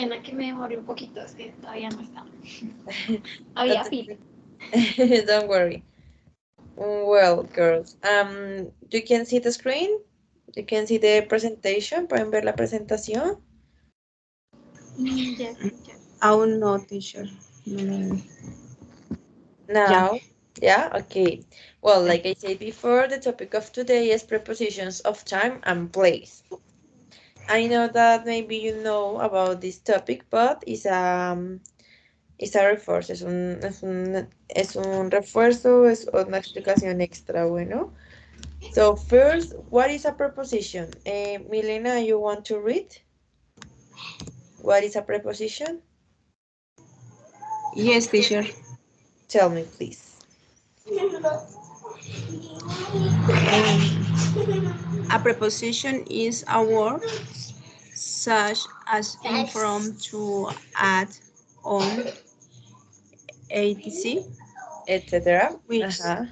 En la que me demoré un poquito, es que todavía no está. No Había fila. te- Don't worry. Well, girls, you can see the screen. You can see the presentation. Pueden ver la presentación. Yes, teacher. Aún no, teacher. No. Ya, Now, yeah, okay. Well, ya. like I said before, the topic of today is prepositions of time and place. I know that maybe you know about this topic, but it's a refuerzo, es un refuerzo, es una explicación extra, bueno. So first, what is a preposition? Milena, you want to read? What is a preposition? Yes, teacher. Tell me, please. Um, a preposition is a word such as in, from, to, at, on, etc., Etc. which Uh-huh.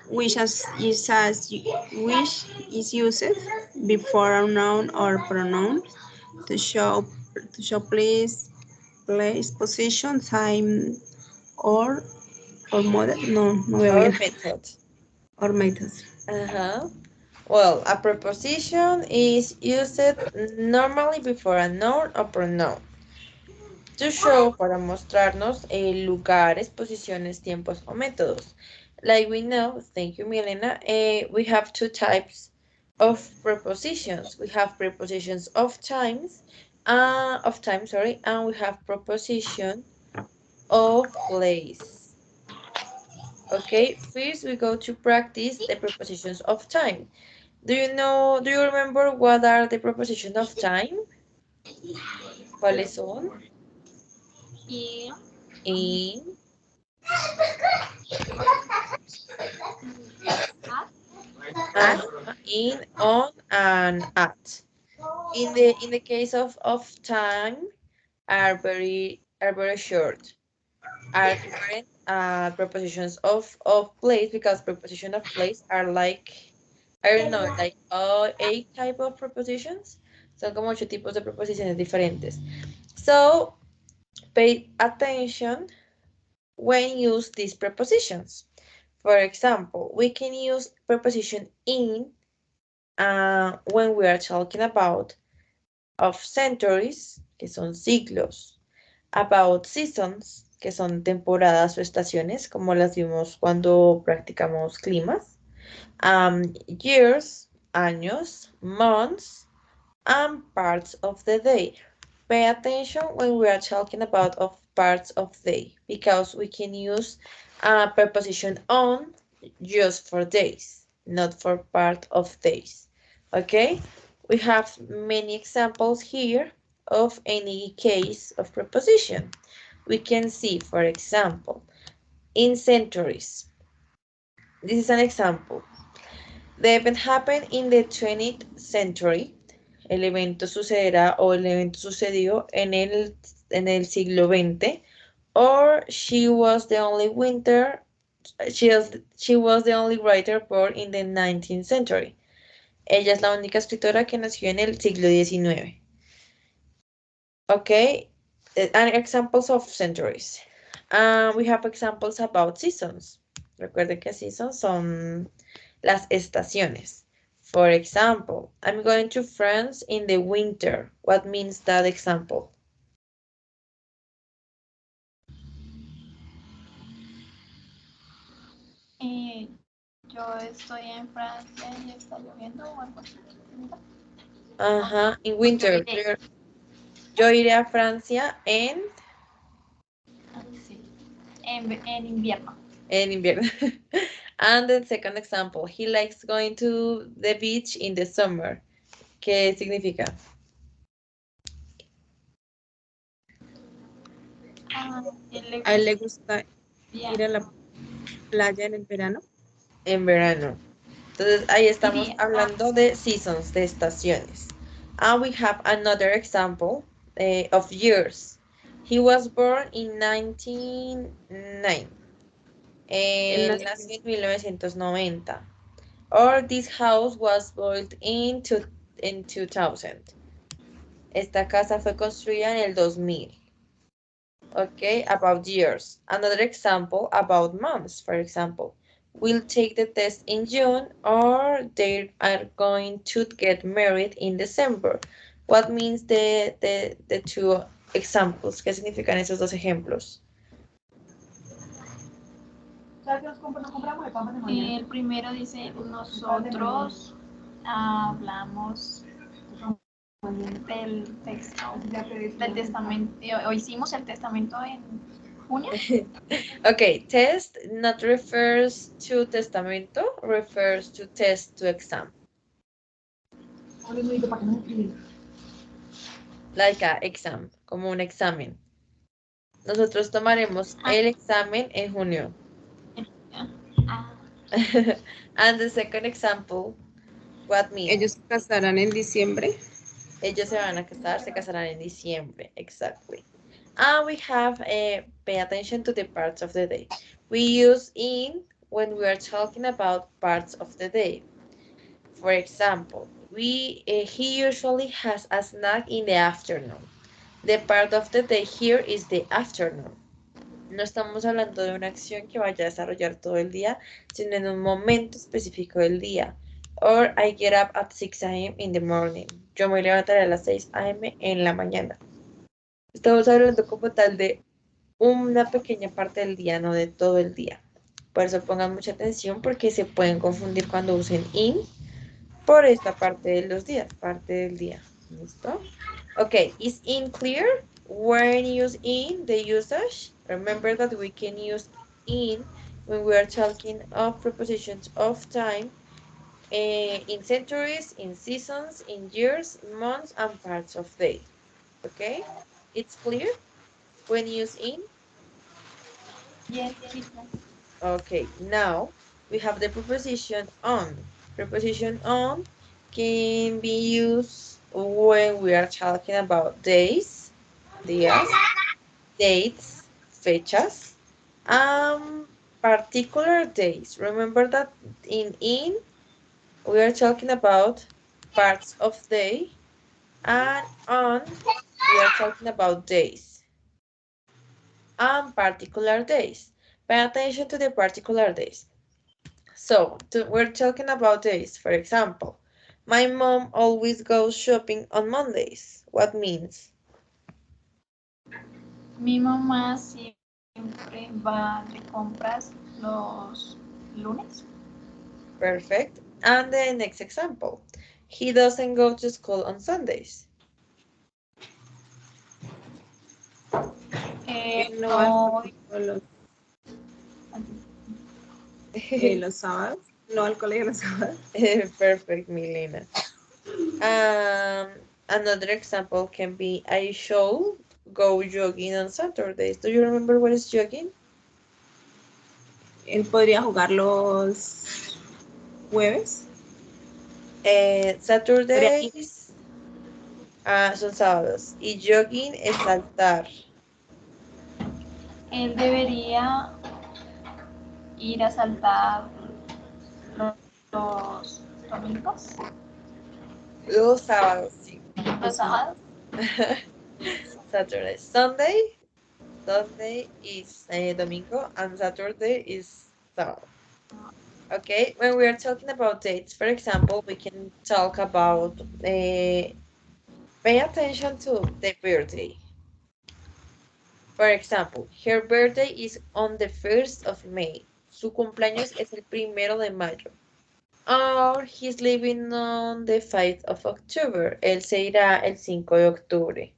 which which is used before a noun or pronoun to show place, position, time, or mother. No veo Or bien. method. Or methods. Uh-huh. Well, a preposition is used normally before a noun or pronoun. To show, para mostrarnos lugares, posiciones, tiempos o métodos. Like we know, thank you, Milena, we have two types of prepositions. We have prepositions of time, sorry, and we have preposition of place. Okay, first we go to practice the prepositions of time. Do you remember what are the prepositions of time? ¿Cuáles son? Y In, at, At, in, on, and at. In the case of time, are very short. Are different prepositions of place because preposition of place are like I don't know, like eight type of prepositions. Son como ocho tipos de preposiciones diferentes. So pay attention when use these prepositions. For example, we can use preposition in when we are talking about of centuries, que son siglos, about seasons, que son temporadas o estaciones, como las vimos cuando practicamos climas, years, años, months, and parts of the day. Pay attention when we are talking about of parts of day because we can use a preposition on just for days, not for part of days. Okay, we have many examples here of any case of preposition. We can see, for example, in centuries. This is an example. The event happened in the 20th century. El evento sucederá o el evento sucedió en el siglo XX. Or she was the only she was the only writer born in the 19th century. Ella es la única escritora que nació en el siglo XIX. Okay, and examples of centuries. We have examples about seasons. Recuerden que seasons son las estaciones. For example, I'm going to France in the winter. What means that example? eh, yo estoy en Francia y está lloviendo o algo así. Ajá, in Yo winter. iré. Yo iré a Francia Sí, en invierno. en invierno. And the second example, he likes going to the beach in the summer. ¿Qué significa? Él le a él le gusta. gusta ir a la playa en el verano. En verano. Entonces ahí estamos Iría. hablando de seasons, de estaciones. And we have another example of years. He was born in 1909. Él Él nació nació en 1990. Or this house was built in 2000. Esta casa fue construida en el 2000. Okay, about years. Another example about months, for example. We'll take the test in June or they are going to get married in December. What means the two examples? ¿Qué significan esos dos ejemplos? El primero dice, nosotros hablamos del texto, del testamento, o hicimos el testamento en junio. Okay, test not refers to testamento, refers to test, to exam. Like a exam, como un examen. Nosotros tomaremos el examen en junio. Ah, And the second example, what means? Ellos se casarán en diciembre. Ellos se van a casar, se casarán en diciembre, exactly. And we have pay attention to the parts of the day. We use in when we are talking about parts of the day. For example, he usually has a snack in the afternoon. The part of the day here is the afternoon. No estamos hablando de una acción que vaya a desarrollar todo el día, sino en un momento específico del día. Or I get up at 6 a.m. in the morning. Yo me levantaré a las 6 a.m. en la mañana. Estamos hablando como tal de una pequeña parte del día, no de todo el día. Por eso pongan mucha atención porque se pueden confundir cuando usen in por esta parte de los días, parte del día. ¿Listo? Okay, is in clear? When use in the usage, remember that we can use in when we are talking of prepositions of time in centuries, in seasons, in years, months, and parts of day. Okay, it's clear when use in? yes, teacher. Okay, now we have the preposition on. Preposition on can be used when we are talking about days, días, dates, fechas, particular days. Remember that in we are talking about parts of day, and on we are talking about days and particular days. Pay attention to the particular days. So we're talking about days. For example, my mom always goes shopping on Mondays. What means? Mi mamá siempre va de compras los lunes. Perfect. And the next example. He doesn't go to school on Sundays. Él no va al No, colegio los sábados. No al colegio los sábados. Perfect, Milena. Another example can be I shall go jogging on Saturdays. Do you remember what is jogging? Él podría jugar los jueves. Saturdays son sábados y jogging es saltar. él debería ir a saltar los domingos, Los sábados, sí. los sábados. Saturday. Sunday is domingo and Saturday is sábado. Okay, when we are talking about dates, for example, we can talk about pay attention to the birthday. For example, her birthday is on the 1st of May. Su cumpleaños es el 1 de mayo. Or he's leaving on the 5th of October. Él se irá el 5 de octubre.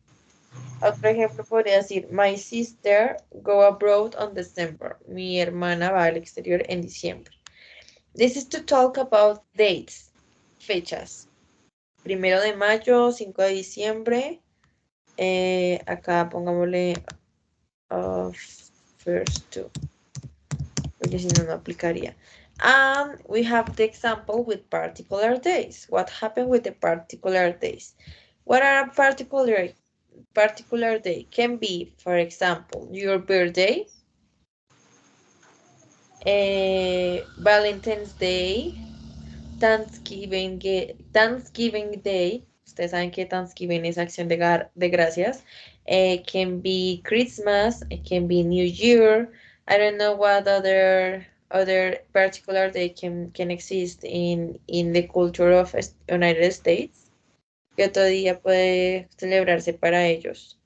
Otro ejemplo podría decir, my sister go abroad on December. Mi hermana va al exterior en diciembre. This is to talk about dates, fechas. 1 de mayo, 5 de diciembre. Acá pongámosle first two, porque si no, no aplicaría. And we have the example with particular days. What happened with the particular days? What are a particular day? Can be, for example, your birthday, Valentine's Day, Thanksgiving Day, Ustedes saben que Thanksgiving es acción de gracias. Can be Christmas, it can be New Year. I don't know what other particular day can exist in the culture of United States. ¿Qué otro día puede celebrarse para ellos?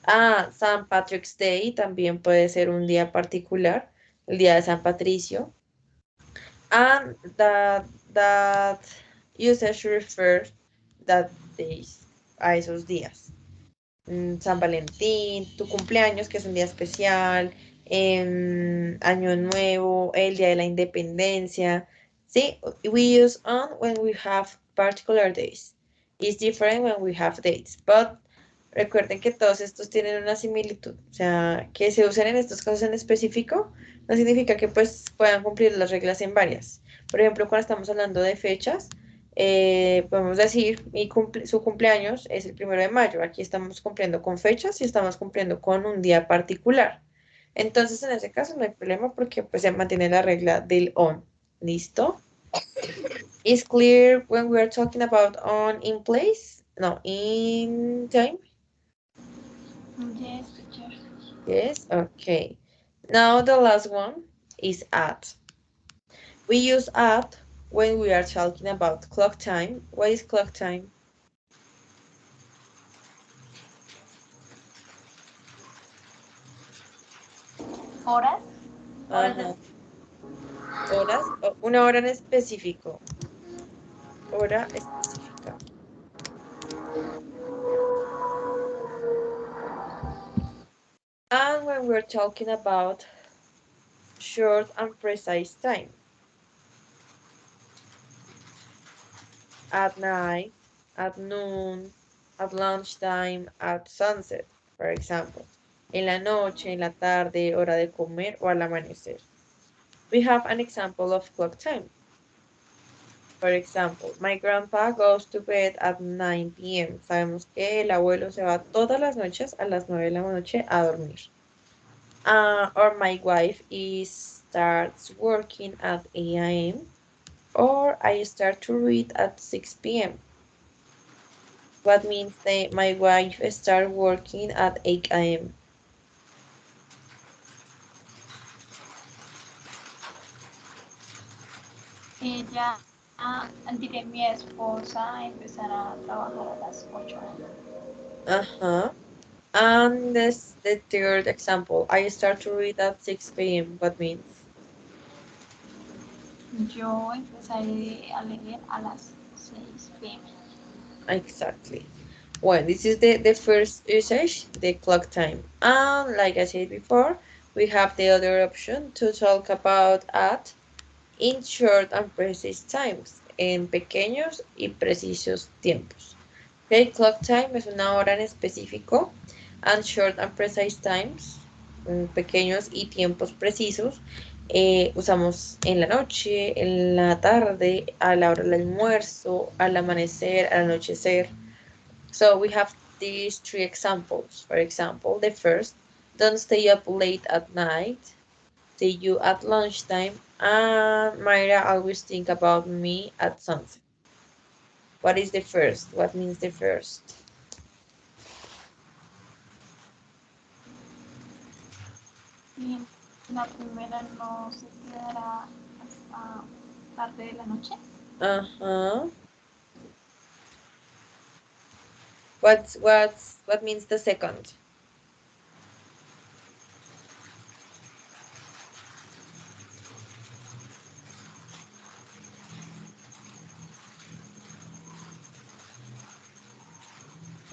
San Patrick's Day también puede ser un día particular, el día de San Patricio. And that usage refers that days, a esos días. San Valentín, tu cumpleaños, que es un día especial, Año Nuevo, el Día de la Independencia. Sí, we use on when we have particular days. It's different when we have dates, but recuerden que todos estos tienen una similitud. O sea, que se usen en estos casos en específico no significa que pues puedan cumplir las reglas en varias. Por ejemplo, cuando estamos hablando de fechas, podemos decir, su cumpleaños es el 1 de mayo. Aquí estamos cumpliendo con fechas y estamos cumpliendo con un día particular. Entonces, en ese caso no hay problema porque pues se mantiene la regla del on. ¿Listo? Is clear when we are talking about on in place? No, in time? Yes, teacher. Yes, okay. Now the last one is at. We use at when we are talking about clock time. What is clock time? ¿Horas? Horas de... Ajá. Horas, una hora en específico. Hora específica. And when we're talking about short and precise time. At night, at noon, at lunchtime, at sunset, for example. En la noche, en la tarde, hora de comer o al amanecer. We have an example of clock time. For example, my grandpa goes to bed at 9 p.m. Sabemos que el abuelo se va todas las noches a las 9 de la noche a dormir. Or my wife starts working at 8 a.m. Or I start to read at 6 p.m. What means my wife start working at 8 a.m. Ella, diré, mi esposa empezará a trabajar a las 8 años. Uh-huh. And this the third example. I start to read at 6 p.m. What means? Yo empezaré a leer a las 6 p.m. Exactly. Well, this is the first usage, the clock time. And like I said before, we have the other option to talk about at in short and precise times, en pequeños y precisos tiempos. Okay, clock time es una hora en específico, and short and precise times, pequeños y tiempos precisos, usamos en la noche, en la tarde, a la hora del almuerzo, al amanecer, al anochecer. So we have these three examples. For example, the first, don't stay up late at night. See you at lunchtime. And Myra always think about me at sunset. What is the first? What means the first? Y la primera no se quedará hasta tarde de la noche. Uh-huh. What means the second?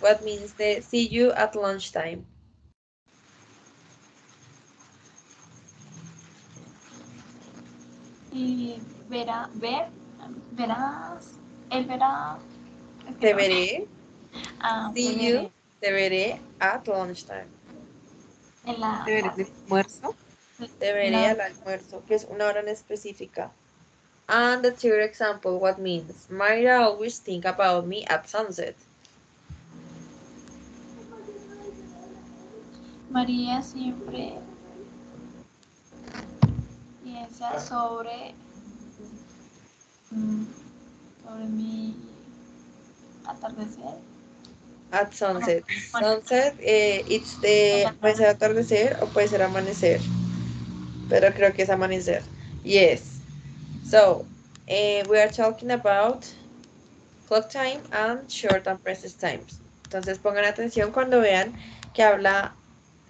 What means the see you at lunchtime? Y verás, él verá, es que Te no, veré. te See you. veré Te veré at lunchtime. en la ¿Deberes de tarde, almuerzo? Te en veré la, al almuerzo, que es una hora en específica. And the third example, what means? Myra always think about me at sunset. María siempre piensa sobre, sobre mí atardecer. At sunset. Bueno, Sunset, it's en the, la puede ser tarde. atardecer o puede ser amanecer, pero creo que es amanecer. Yes. So, we are talking about clock time and short and precise times. Entonces pongan atención cuando vean que habla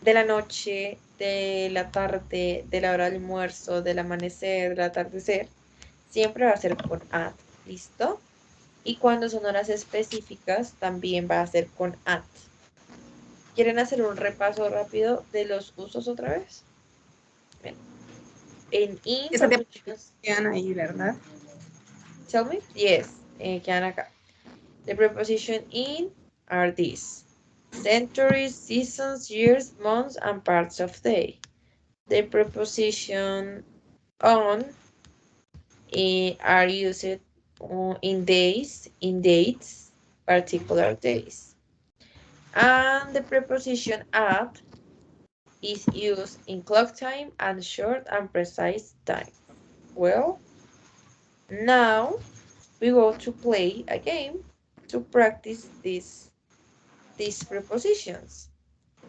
de la noche, de la tarde, de la hora del almuerzo, del amanecer, del atardecer. Siempre va a ser con at. ¿Listo? Y cuando son horas específicas, también va a ser con at. ¿Quieren hacer un repaso rápido de los usos otra vez? Bien. En in, Esa te prepositions. quedan ahí, ¿verdad? Tell me? Yes, quedan acá. The preposition in are these: centuries, seasons, years, months, and parts of day. The preposition on are used in days, in dates, particular days. And the preposition at is used in clock time and short and precise time. Well, now we go to play a game to practice these prepositions.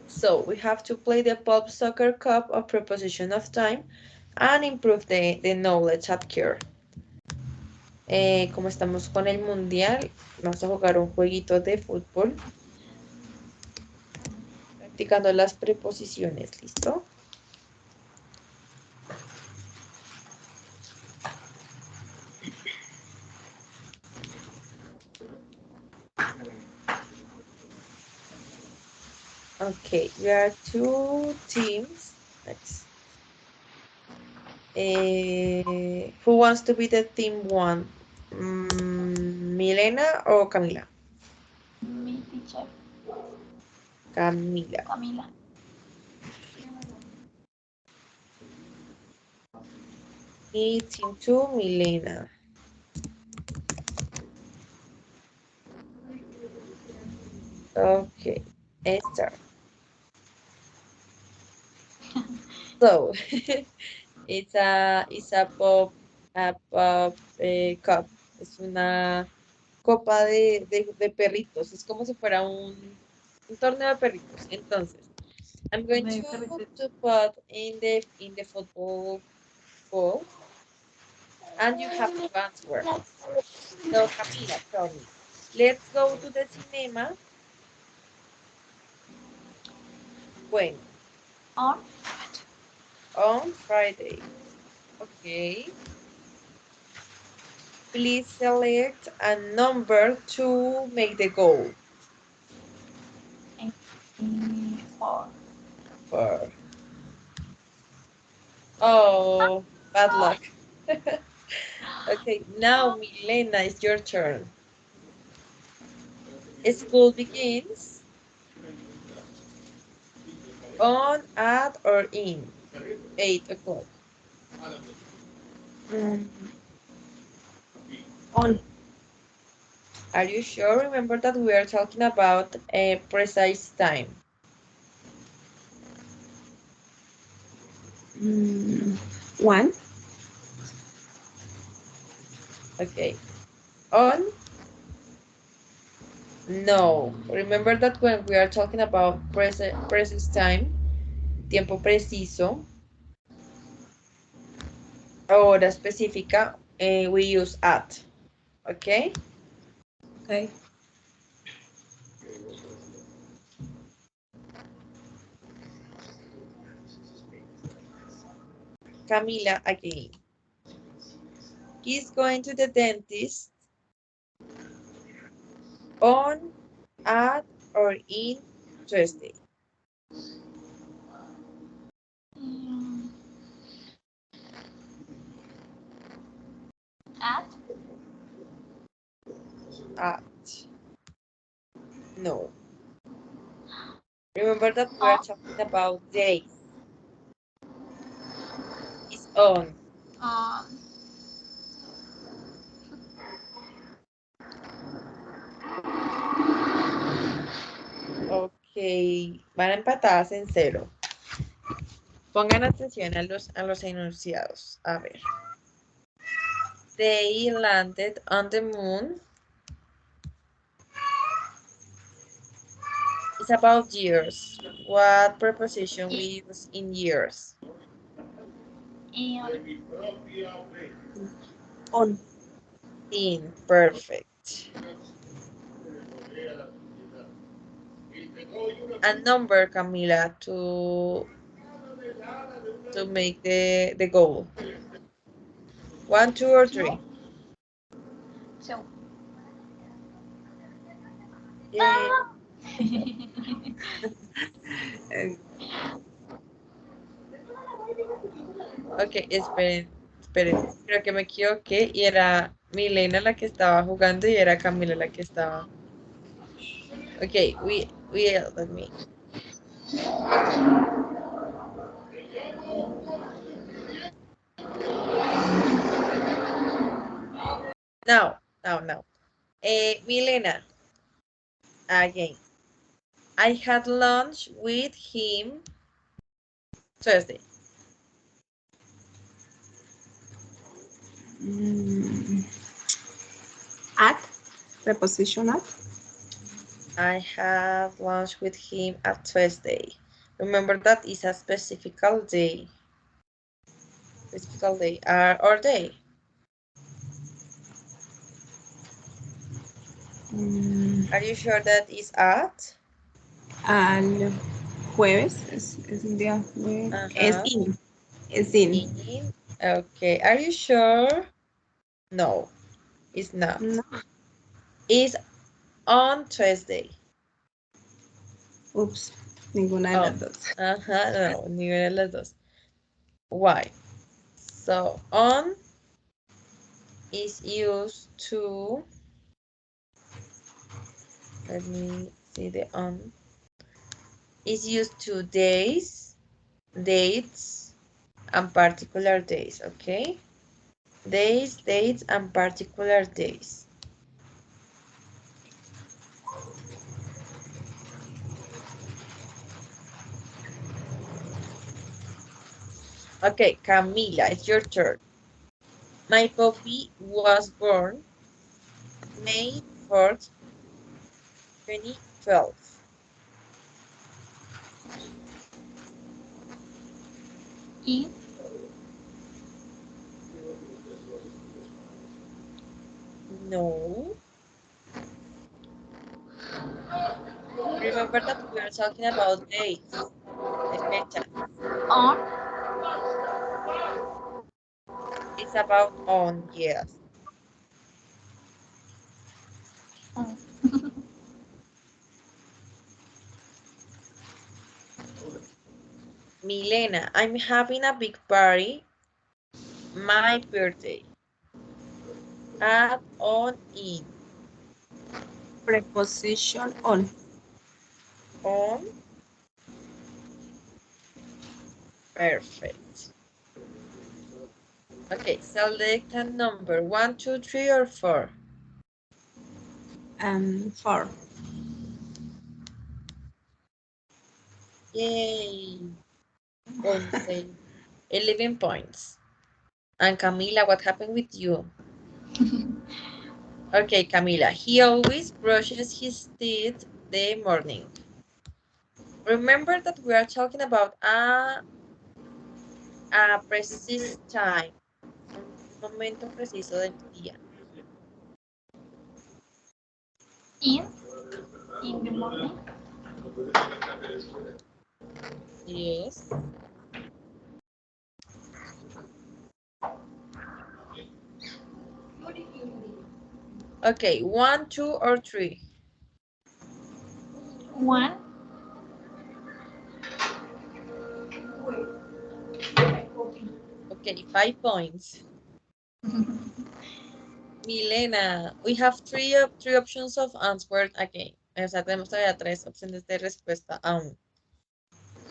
So we have to play the Pop Soccer Cup of Preposition of Time and improve the knowledge acquired. Como estamos con el mundial, vamos a jugar un jueguito de fútbol practicando las preposiciones, ¿listo? Okay, we are two teams. Next. Who wants to be the team one? Milena or Camila? Mi teacher, Camila. Camila. Y team two, Milena. Okay, start. So, it's a pop cup. Es una copa de perritos. Es como si fuera un torneo de perritos. Entonces, I'm going De to, perrito. to put in the football ball, and you have to answer. So, Camila, tell me. Let's go to the cinema. When? On On Friday. Okay. Please select a number to make the goal. for For oh, bad luck. Okay, now Milena, it's your turn. School begins on, at, or in 8 o'clock. Mm, on. Are you sure? Remember that we are talking about a precise time. One. Okay. On? No. Remember that when we are talking about precise time, tiempo preciso, hora específica, we use at. Okay? Okay. Camila again. He's going to the dentist on, at, or in Tuesday. mm, at At. No. Remember that we are on talking about days. It's on. on Ok. Van empatadas en 0. Pongan atención a los enunciados. A ver. They landed on the moon It's about years. What preposition I, we use in years? in, On. In. Perfect. A number, Camila, to make the goal. 1, 2, or 3. so. Yay. Eh, Ok, esperen. Creo que me equivoqué y era Milena la que estaba jugando y era Camila la que estaba. Ok, let me. Now. Milena, again. I had lunch with him Thursday. mm, at. Preposition at. I had lunch with him at Thursday. Remember that is a specific day. Specific day or day. Mm, Are you sure that is at? al jueves. Es un día jueves. Es Uh-huh. in. Es in. In. Okay. Are you sure? No, it's not. No. It's on Thursday. Ups. Ninguna de las On. dos. No, ninguna de las dos. Why? So, on is used to, let me see the on, is used to days, dates, and particular days, okay? Days, dates, and particular days. Okay, Camila, it's your turn. My puppy was born May 4th, 2012. In, No. Remember that we are talking about days, the fechas. on, It's about on, yes. on. Milena, I'm having a big party, my birthday. Add on in. Preposition on. On. Perfect. Okay, select a number. 1, 2, 3, or 4. For. Yay. 11 points. And Camila, what happened with you? Okay, Camila. He always brushes his teeth the morning. Remember that we are talking about a precise time. Un momento preciso del día. In the morning. Yes. Okay, 1, 2, or 3. One, Okay, 5 points. Milena, we have three options of answer again. O sea, tenemos todavía 3 opciones de respuesta aún.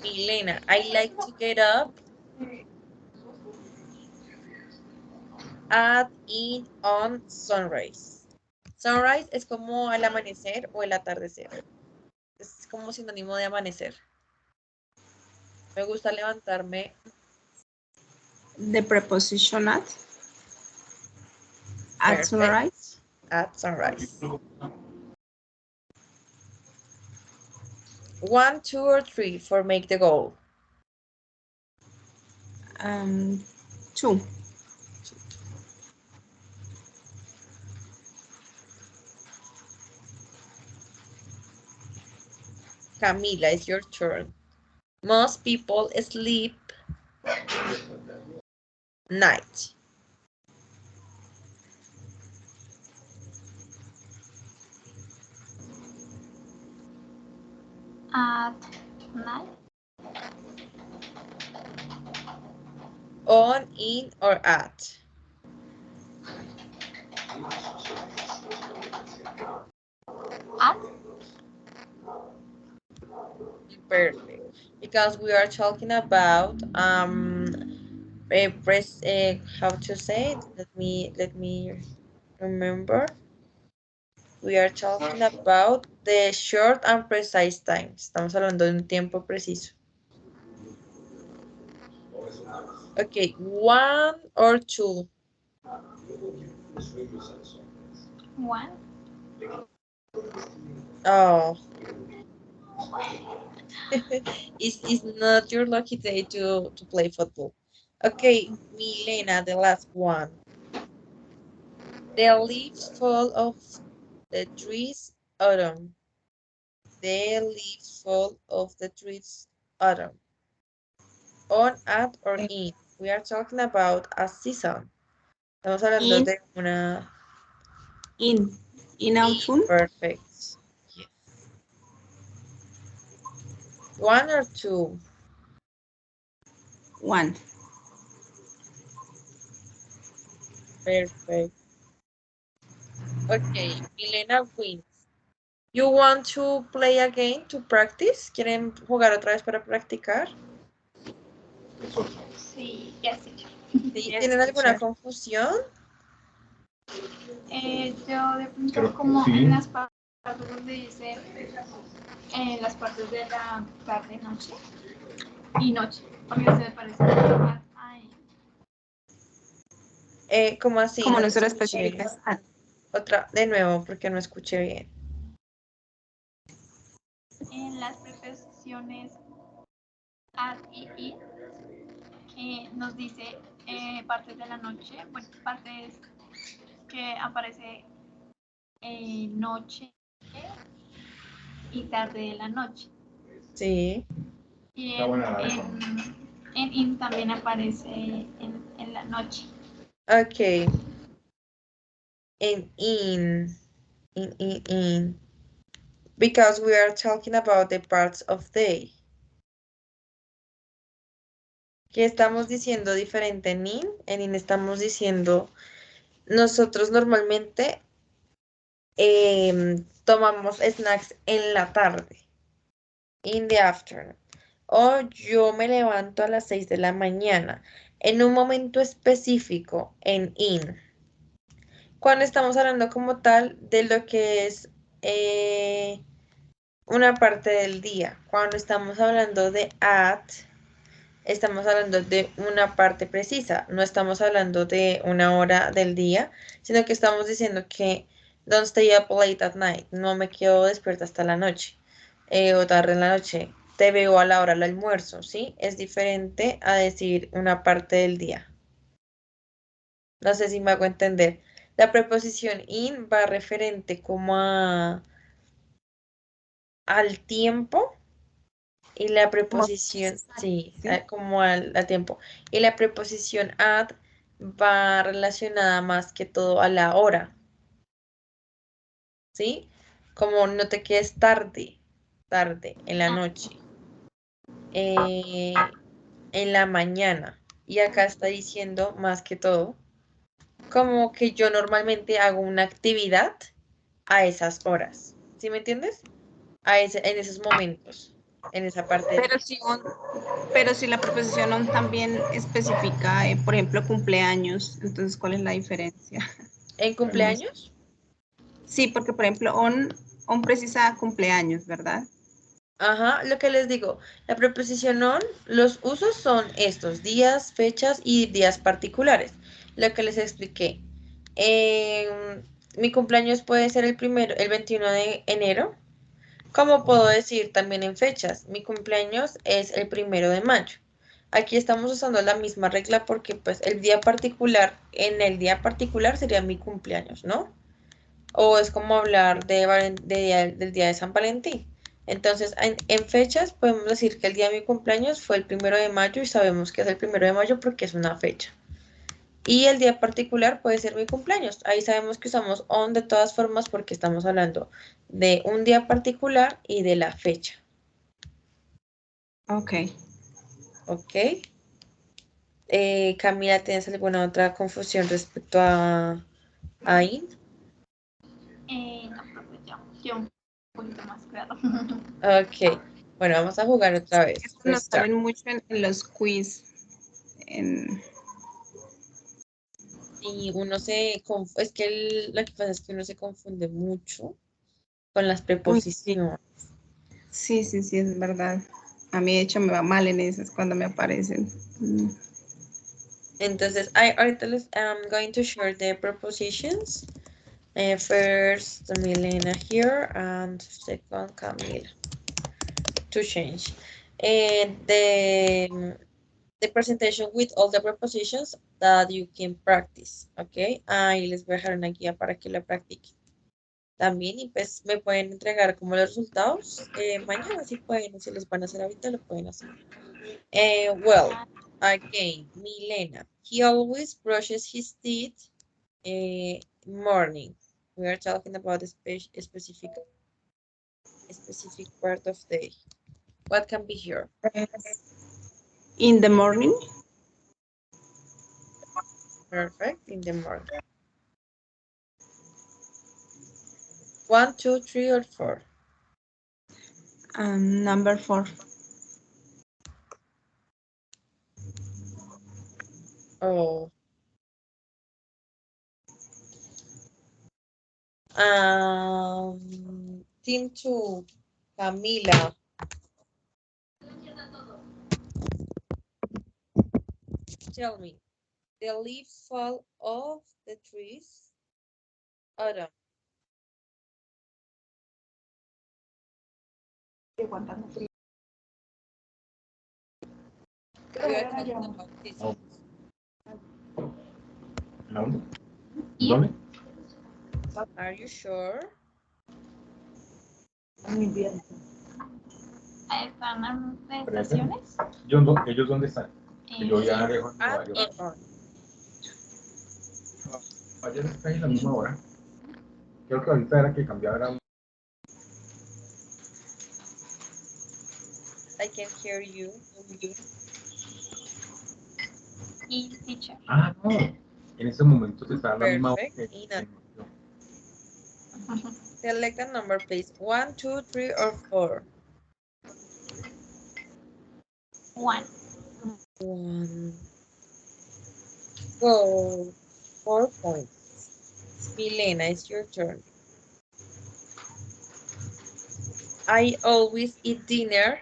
Milena, I like to get up at in on sunrise. Sunrise es como el amanecer o el atardecer. Es como sinónimo de amanecer. Me gusta levantarme. The preposition at. At Perfect. sunrise. At sunrise. 1, 2, or 3 for make the goal. 2. Camila, it's your turn. Most people sleep night. At night. On, in, or at. At. Perfect. Because we are talking about how to say it? Let me remember. We are talking about the short and precise time. Estamos hablando de un tiempo preciso. Okay, 1 or 2. 1. Oh, it's not your lucky day to play football. Okay, Milena, the last one. The leaves fall off the trees autumn. The leaves fall off the trees autumn. On, at, or in. We are talking about a season. Estamos hablando In, de una... in In, autumn. perfect. Yes. 1 or 2. 1. Perfect. Okay, Milena wins. You want to play again to practice? ¿Quieren jugar otra vez para practicar? Sí, yes, teacher. ¿Sí? Yes, ¿Tienen alguna teacher. confusión? Yo de pronto como en las partes donde dice las partes de la tarde, noche y noche, porque se me parece mucho más a ¿Cómo así? Como No no te se lo escuché. especificas. Otra, de nuevo, porque no escuché bien. en las preposiciones at y in, que nos dice partes de la noche, bueno, partes que aparece noche y tarde de la noche. Sí. Y en in también aparece en la noche. Ok. In. Because we are talking about the parts of day. ¿Qué estamos diciendo diferente en in? En in estamos diciendo, nosotros normalmente tomamos snacks en la tarde, in the afternoon. O yo me levanto a las 6 de la mañana, en un momento específico, en in. Cuando estamos hablando como tal de lo que es una parte del día. Cuando estamos hablando de at, estamos hablando de una parte precisa. No estamos hablando de una hora del día, sino que estamos diciendo que don't stay up late at night. No me quedo despierta hasta la noche o tarde en la noche. Te veo a la hora del almuerzo, ¿sí? Es diferente a decir una parte del día. No sé si me hago entender. La preposición in va referente como al tiempo y la Como preposición, sí, ¿sí? como al tiempo. Y la preposición at va relacionada más que todo a la hora, ¿sí? Como no te quedes tarde, en la noche, eh, en la mañana. Y acá está diciendo más que todo, como que yo normalmente hago una actividad a esas horas, ¿sí me entiendes? En esos momentos, en esa parte del Pero día. si, pero si la preposición on también especifica, por ejemplo, cumpleaños, entonces, ¿cuál es la diferencia? ¿En No sé. cumpleaños? Sí, porque, por ejemplo, on precisa cumpleaños, ¿verdad? Ajá, lo que les digo, la preposición on, los usos son estos, días, fechas y días particulares. Lo que les expliqué. Mi cumpleaños puede ser el 21 de enero, Como puedo decir también en fechas, mi cumpleaños es el 1 de mayo. Aquí estamos usando la misma regla porque pues el día particular, en el día particular sería mi cumpleaños, ¿no? O es como hablar del día de San Valentín. Entonces, en fechas podemos decir que el día de mi cumpleaños fue el 1 de mayo y sabemos que es el 1 de mayo porque es una fecha. Y el día particular puede ser mi cumpleaños. Ahí sabemos que usamos on de todas formas porque estamos hablando de un día particular y de la fecha. Ok. ¿Ok? Camila, ¿tienes alguna otra confusión respecto a in? No, profe, ya un poquito más claro. Ok. Bueno, vamos a jugar otra vez. Esto nos Restart. salen mucho en los quiz. En... Y uno es que lo que pasa es que uno se confunde mucho con las Uy, sí. preposiciones. Sí, sí, sí, es verdad. A mí, de hecho, me va mal en esas cuando me aparecen. Entonces, ahorita I'm going to share the prepositions. First, Milena here, and second, Camila, to change. The presentation with all the prepositions that you can practice, ¿ok? Ahí les voy a dejar una guía para que la practiquen también y pues me pueden entregar como los resultados mañana si pueden, si los van a hacer ahorita lo pueden hacer. Well, again, Milena, he always brushes his teeth morning. We are talking about a specific part of the day. What can be here? In the morning. Perfect, in the morning. 1, 2, 3, or 4? Number 4. Oh. Team 2, Camila. Tell me, the leaves fall off the trees. Autumn. We are talking about seasons. ¿Dónde? Are you sure? Ahí están las estaciones. ¿Ellos dónde están? Que yo ya dejo en Nueva At York. or on? Ayer está en la misma hora. Creo que ahorita era que cambiara. I can hear you. Y teacher. Ah, no. En ese momento está en la misma hora. Perfect. Select a number, please. 1, 2, 3, or 4? 1. 1. Go. 4 points. Milena, it's your turn. I always eat dinner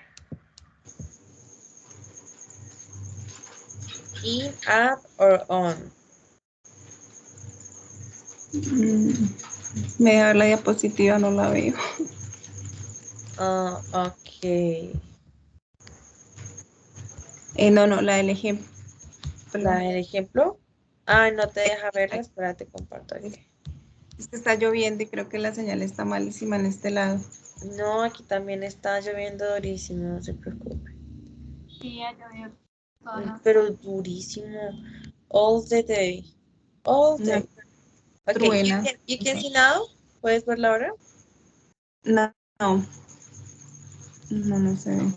in, at, or on. Me da la diapositiva, no la veo. Ok. No, la del ejemplo. El ejemplo. Ah, no te deja verla. Espérate, comparto aquí. Es que está lloviendo y creo que la señal está malísima en este lado. No, aquí también está lloviendo durísimo, no se preocupe. Sí, ha llovido toda la Pero durísimo. All the day. All Una day. Okay, truena. you can see now. ¿Puedes verla ahora? No, no se ve.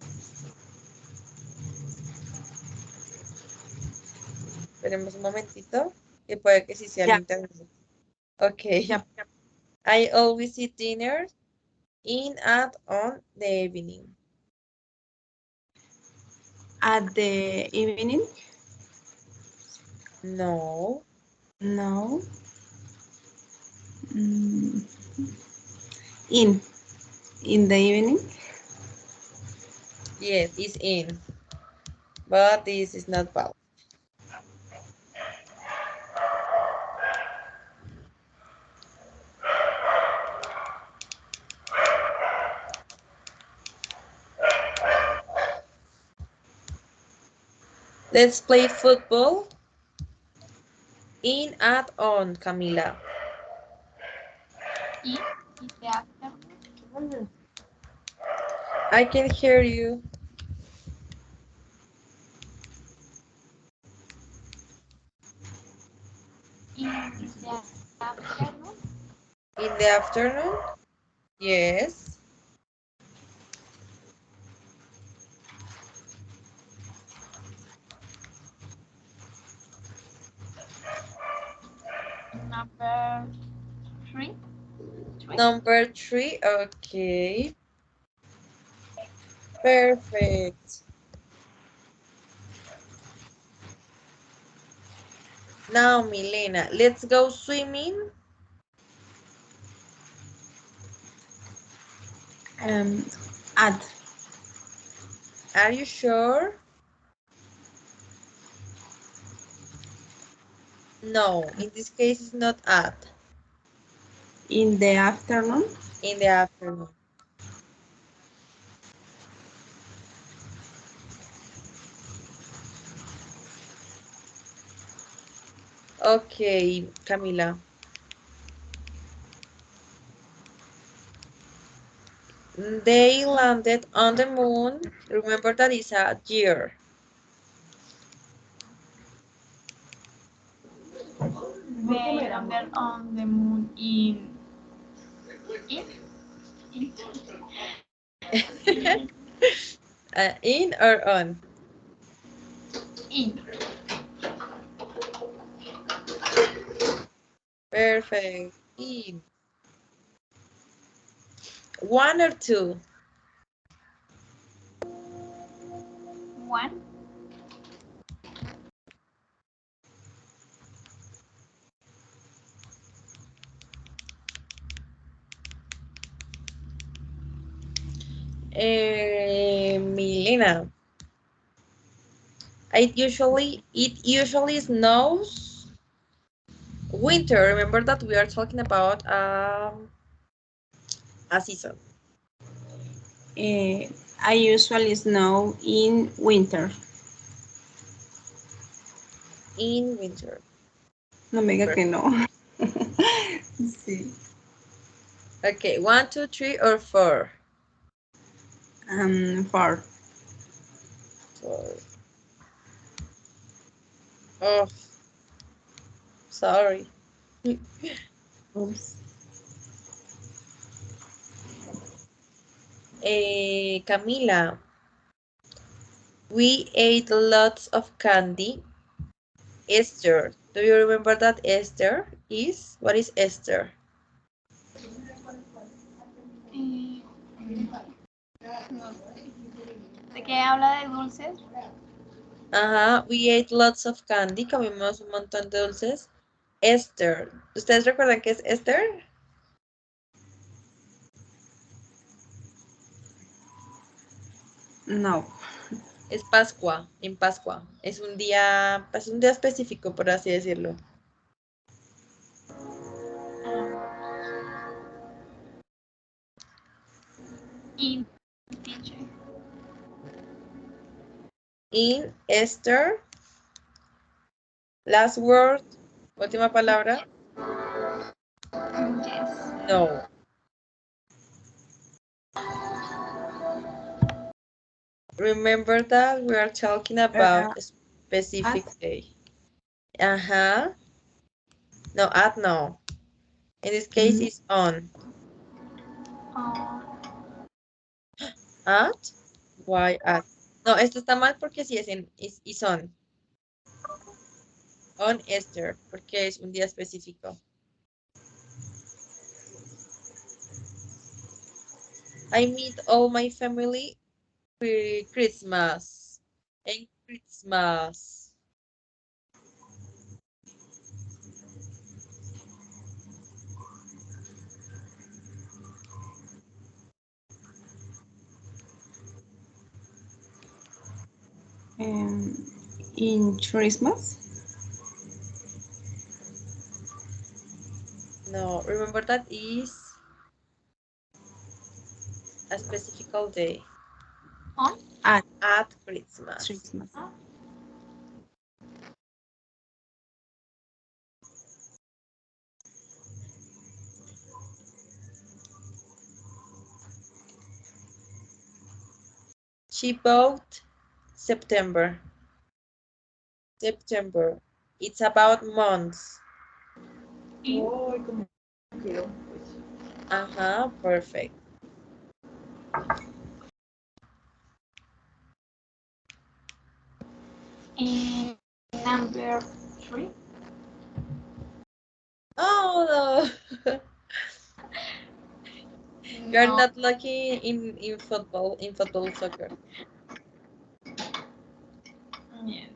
Esperemos un momentito. Que puede que sí sea el Ya, internet. Ok. ya. I always eat dinner in, at, on the evening. At the evening. No. No. In the evening. Yes, it's in. But this is not valid. Let's play football. In, at, on, Camila. In the afternoon. I can hear you. In the afternoon. In the afternoon? Yes. Number three. Number 3, okay. Perfect. Now, Milena, let's go swimming. At. Are you sure? No, in this case it's not at. In the afternoon. In the afternoon. Okay, Camila. They landed on the moon. Remember that it's a year. They landed on the moon in In or on? in. Perfect. In. One or two? One. Milena. It usually snows winter. Remember that we are talking about a season. I usually snow in winter. In winter. No me diga que no. Sí. Okay, 1, 2, 3, or 4. 4. 4. Oh, sorry. Oops. Camila, we ate lots of candy. Esther, do you remember that Esther is? What is Esther? No sé. ¿De qué habla de dulces? Ajá, we ate lots of candy. Comimos un montón de dulces. Esther. ¿Ustedes recuerdan qué es Esther? No. Es Pascua, en Pascua. Es un día, pues un día específico, por así decirlo. In teacher. In Esther. Last word. Última palabra. Yes. No. Remember that we are talking about a specific day. Uh-huh. No, at no. In this case, it's on. At? Why at? No, esto está mal porque sí es on. On Esther, porque es un día específico. I meet all my family for Christmas. En Christmas. In Christmas. No, remember that is a specific day. On? At At Christmas. Christmas. She bought September. September. It's about months. In, Ay, como quedó. Uh-huh, perfect. in number 3. Oh, no. You're No. not lucky in football soccer. Yes.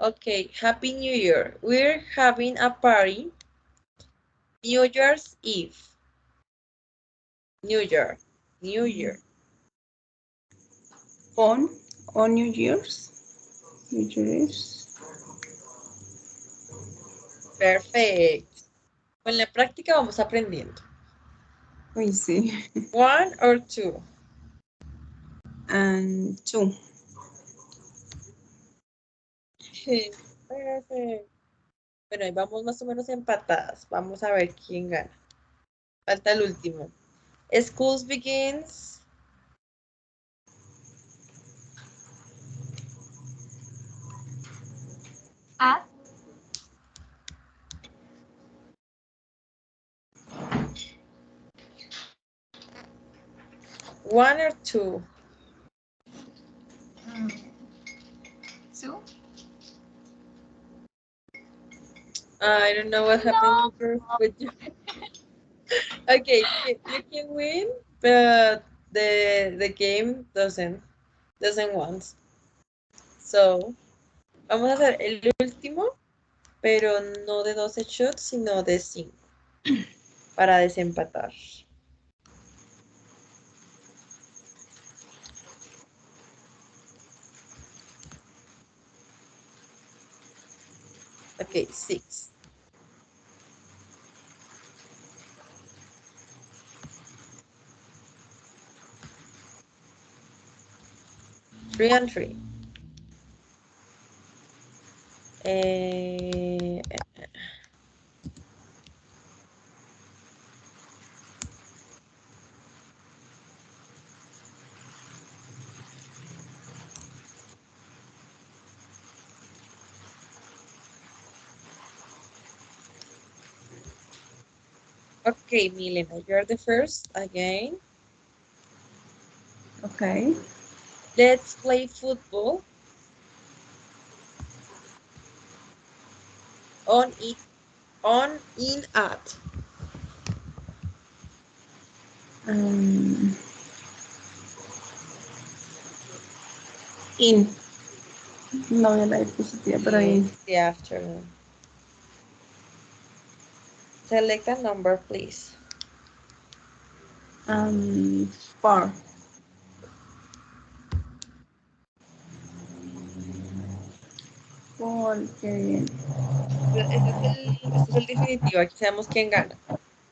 Okay, Happy New Year. We're having a party. New Year's Eve. New Year. New Year. On New Year's. New Year's. Perfect. Con la práctica vamos aprendiendo. We see. 1 or 2. And 2. Perfect. Bueno, ahí vamos más o menos empatadas. Vamos a ver quién gana. Falta el último. Schools begins. At 1 or 2. 2. I don't know what happened with you. Okay, you can win, but the game doesn't want. So, vamos a hacer el último, pero no de 12 shots, sino de 5 para desempatar. Okay, 6. Three and 3. Okay, Milena, you're the first again. Okay. Let's play football. On in at. In. No voy a la diapositiva, pero in. The afternoon. Select a number, please. 4. Porque Este es el definitivo. Aquí sabemos quién gana.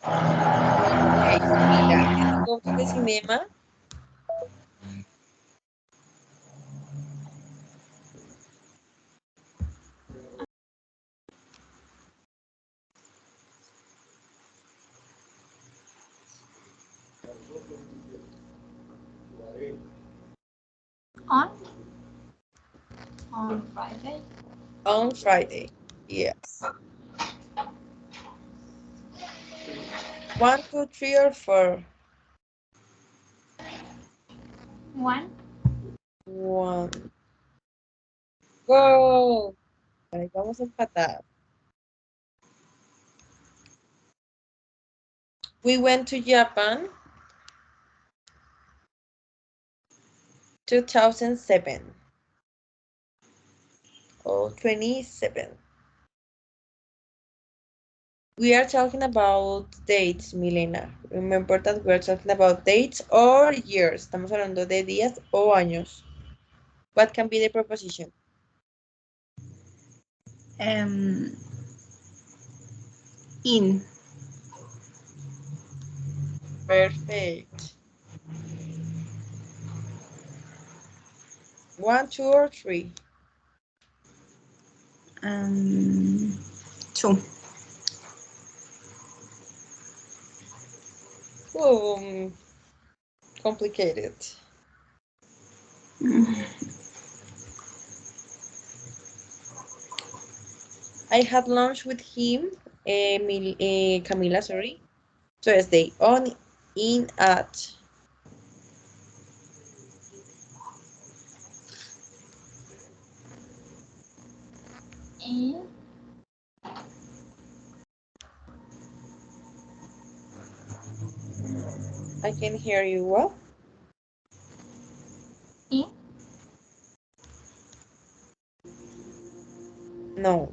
Ok, Mila, let's go to the cinema. On Friday. On Friday. Yes. 1, 2, 3, or 4. 1. 1. Go. Ahí vamos a empatar. We went to Japan 2007. Oh, 27. We are talking about dates, Milena. Remember that we are talking about dates or years. Estamos hablando de días o años. What can be the preposition? In. Perfect. 1, 2, or 3. 2. Boom. complicated. I had lunch with him, Camila, sorry, Thursday, on, in, at. In, I can hear you well. in, No,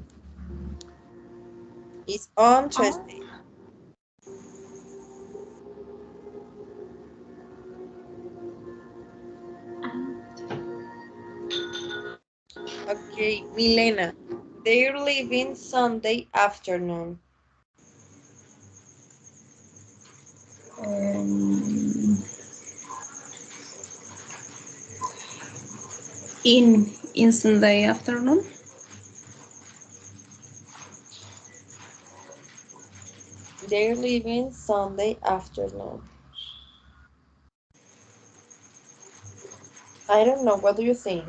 it's on Thursday. on, and Okay, Milena, they're leaving Sunday afternoon. Um, in Sunday afternoon. They're leaving Sunday afternoon. I don't know, what do you think?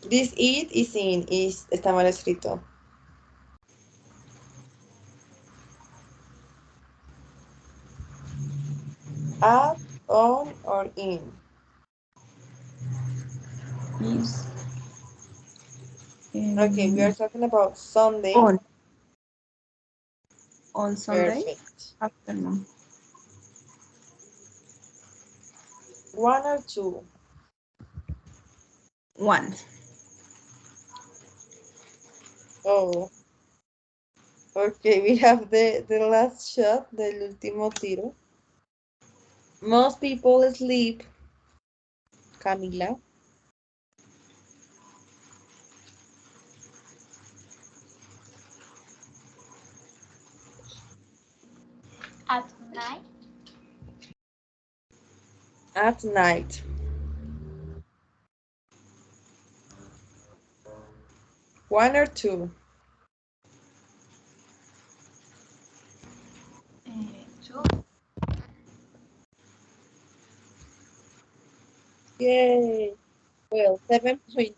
This it is in, está mal escrito. At, on, or in. Is Okay, we are talking about Sunday. on Sunday Perfect. afternoon. 1 or 2? 1. Oh. Okay, we have the last shot, del último tiro. Most people sleep, Camila. at night. At night. 1 or 2? 2. Yay. Well, 7 points.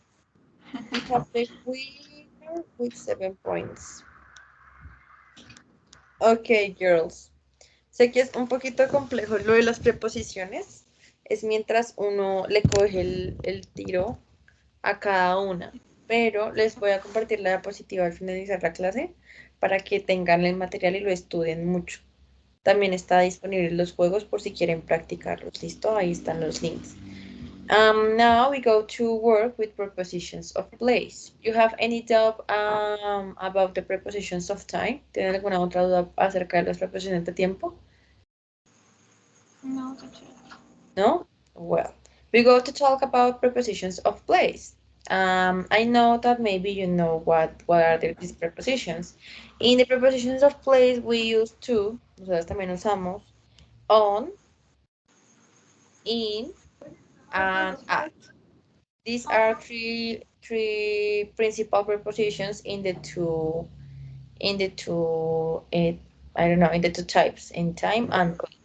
We have the winner with 7 points. Ok, girls. Sé que es un poquito complejo lo de las preposiciones. Es mientras uno le coge el tiro a cada una. Pero les voy a compartir la diapositiva al finalizar la clase para que tengan el material y lo estudien mucho. También está disponible los juegos por si quieren practicarlos. ¿Listo? Ahí están los links. Now we go to work with prepositions of place. You have any doubt about the prepositions of time? ¿Tienen alguna otra duda acerca de las preposiciones de tiempo? No, teacher. No? Well, we go to talk about prepositions of place. I know that maybe you know what are these prepositions. In the prepositions of place, we use to, nosotros también usamos on, in, and at. These are three principal prepositions in the two I don't know, in the two types, in time and place.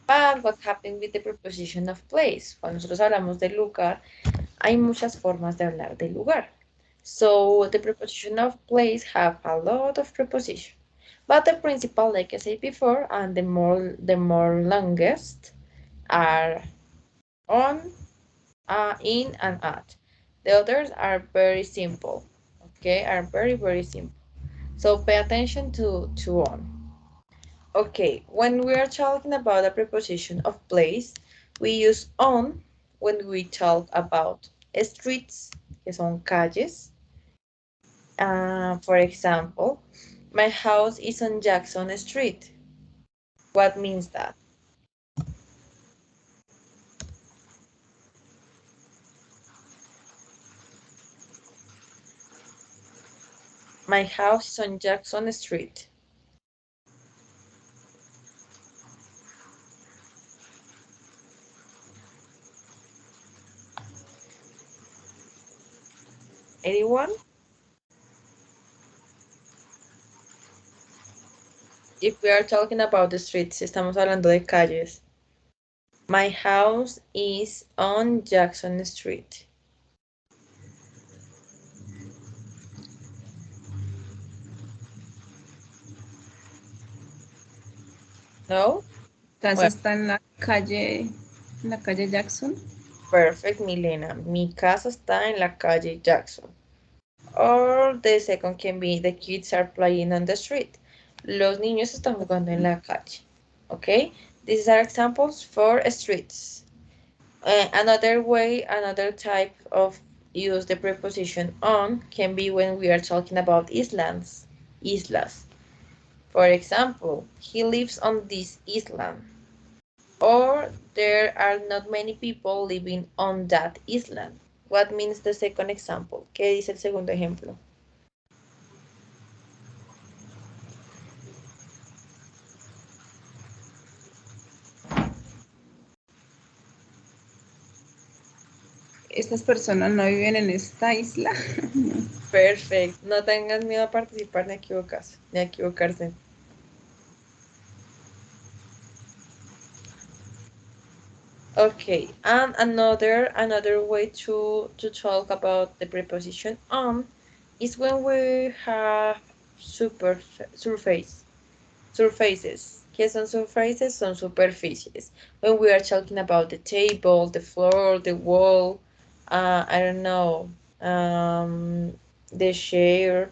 But what happened with the preposition of place? Cuando nosotros hablamos de lugar, hay muchas formas de hablar del lugar. So the preposition of place have a lot of prepositions. But the principal, like I said before, and the more longest are on, in, and at. The others are very simple. Okay, are very, very simple. So pay attention to on. Okay, when we are talking about a preposition of place, we use on when we talk about streets, que son calles. For example, my house is on Jackson Street. What means that? My house is on Jackson Street. Anyone? If we are talking about the streets, estamos hablando de calles. My house is on Jackson Street. No? Casa Well, está en la calle Jackson. perfect, Milena. Mi casa está en la calle Jackson. Or the second can be the kids are playing on the street. Los niños están jugando en la calle. Okay? These are examples for streets. Another way, another type of use the preposition on can be when we are talking about islands. Islas. For example, he lives on this island. Or there are not many people living on that island. What means the second example? ¿Qué dice el segundo ejemplo? Estas personas no viven en esta isla. Perfecto. No tengas miedo a participar ni a equivocarse. Ni a equivocarse. Okay, and another way to talk about the preposition on is when we have surfaces. ¿Qué son surfaces? Son superficies. When we are talking about the table, the floor, the wall, I don't know, the chair.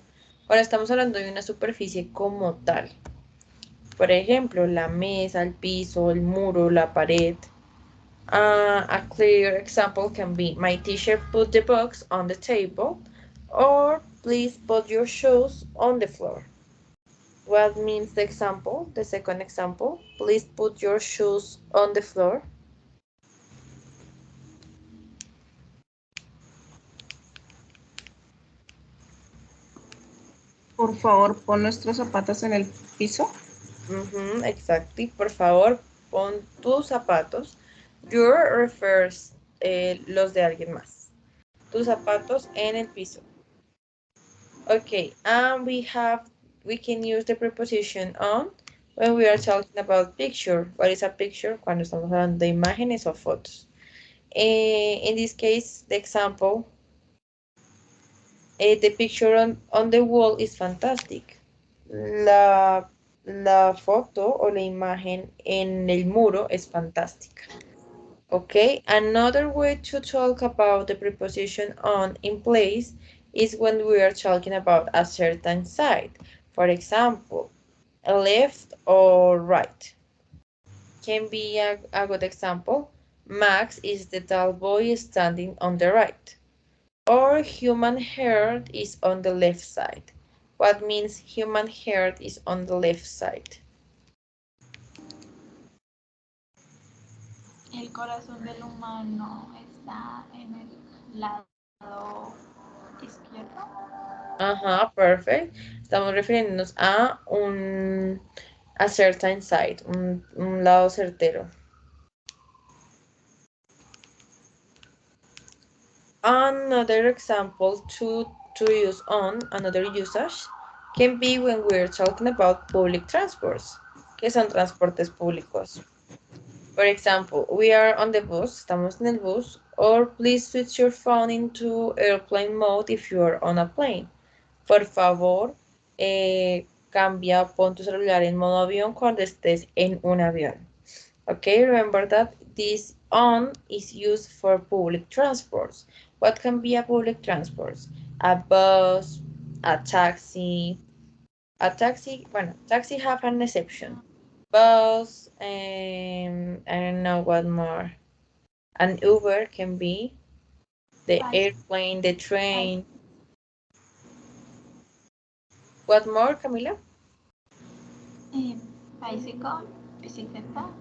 Ahora estamos hablando de una superficie como tal. Por ejemplo, la mesa, el piso, el muro, la pared. A clear example can be, my teacher put the books on the table, or please put your shoes on the floor. What means the example? The second example, please put your shoes on the floor. Por favor, pon nuestros zapatos en el piso. Exactly. Por favor, pon tus zapatos. Your refers los de alguien más. Tus zapatos en el piso. Okay, and we can use the preposition on when we are talking about picture. What is a picture? Cuando estamos hablando de imágenes o fotos. In this case, the example, the picture on the wall is fantastic. La foto o la imagen en el muro es fantástica. Okay, another way to talk about the preposition on in place is when we are talking about a certain side. For example, left or right. Can be a good example. Max is the tall boy standing on the right. Or human hair is on the left side. What means human hair is on the left side? El corazón del humano está en el lado izquierdo. Ajá, perfect. Estamos refiriéndonos a a certain side, un lado certero. Another example to use on, another usage, can be when we're talking about public transports, que son transportes públicos. For example, we are on the bus, estamos en el bus, or please switch your phone into airplane mode if you are on a plane. Por favor, cambia, pon tu celular en modo avión cuando estés en un avión. Okay, remember that this on is used for public transports. What can be a public transport? A bus, a taxi. A taxi, bueno, taxi have an exception. Bus, I don't know what more. An Uber can be the airplane, the train. What more, Camila? Bicycle, bicicleta.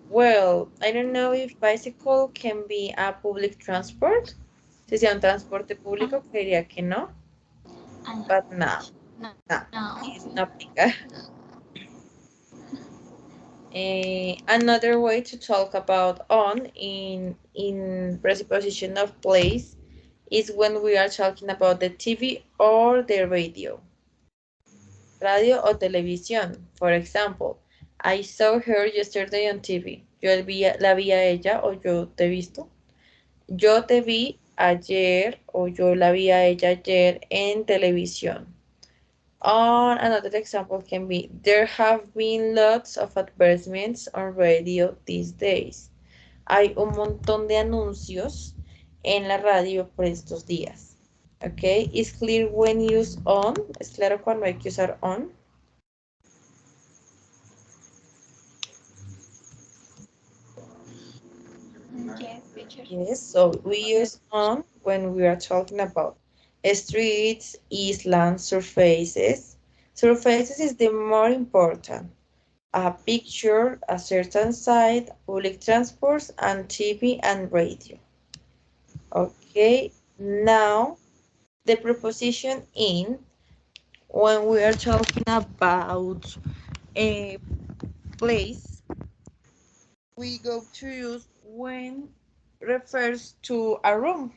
Well, I don't know if bicycle can be a public transport. Si sea un transporte público, creería que no. But no, no, it's not aplica. Another way to talk about on in preposition of place is when we are talking about the TV or the radio. radio o televisión. For example, I saw her yesterday on TV. La vi a ella o yo te he visto. Yo te vi ayer o yo la vi a ella ayer en televisión. On another example can be, there have been lots of advertisements on radio these days. Hay un montón de anuncios en la radio por estos días. Ok, is clear when used on. Es claro cuando hay que usar on. Yes, teacher. Yes, so we use on when we are talking about streets, islands, surfaces. Surfaces is the more important. A picture, a certain site, public transports, and TV and radio. Okay, now the preposition in, when we are talking about a place, we go to use when refers to a room,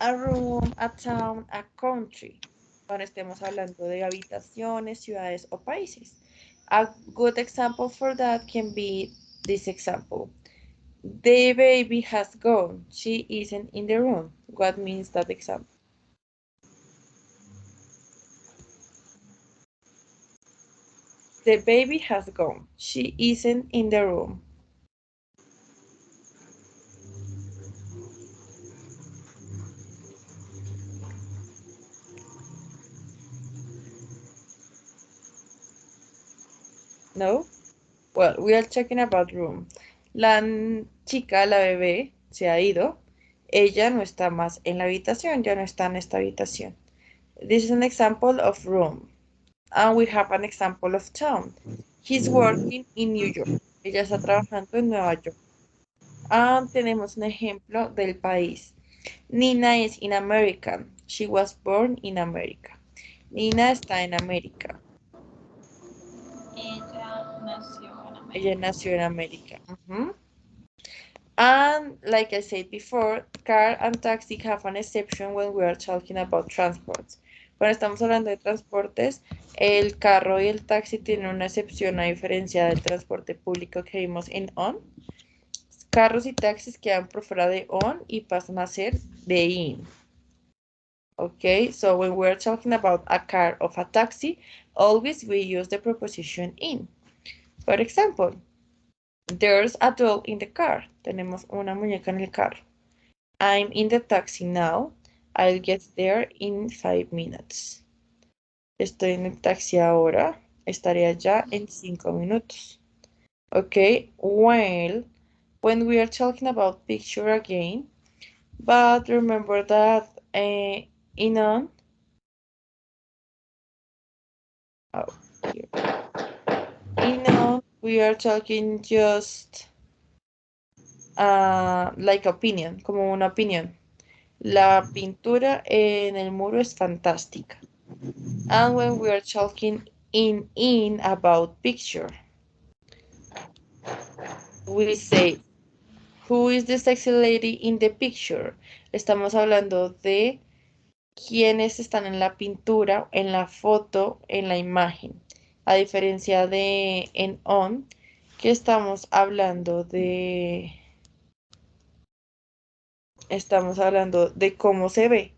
a town, a country. Cuando estemos hablando de habitaciones, ciudades o países. A good example for that can be this example. The baby has gone. She isn't in the room. What means that example? The baby has gone. She isn't in the room. No? Well, we are talking about room. La chica, la bebé, se ha ido. Ella no está más en la habitación, ya no está en esta habitación. This is an example of room. And we have an example of town. He's working in New York. Ella está trabajando en Nueva York. And tenemos un ejemplo del país. Nina is in America. She was born in America. Nina está en América. Ella nació en América. And like I said before, car and taxi have an exception when we are talking about transports. Cuando estamos hablando de transportes, el carro y el taxi tienen una excepción a diferencia del transporte público que vimos en on. Carros y taxis quedan por fuera de on y pasan a ser de in. Okay, so when we're talking about a car or a taxi, always we use the preposition in. For example, there's a doll in the car. Tenemos una muñeca en el carro. I'm in the taxi now. I'll get there in 5 minutes. Estoy en el taxi ahora. Estaré allá en 5 minutos. Okay, well, when we are talking about picture again, but remember that in on, we are talking just like opinion, como una opinión. La pintura en el muro es fantástica. And when we are talking in about picture, we say, who is the sexy lady in the picture? Estamos hablando de quiénes están en la pintura, en la foto, en la imagen. A diferencia de en on, que estamos hablando de cómo se ve.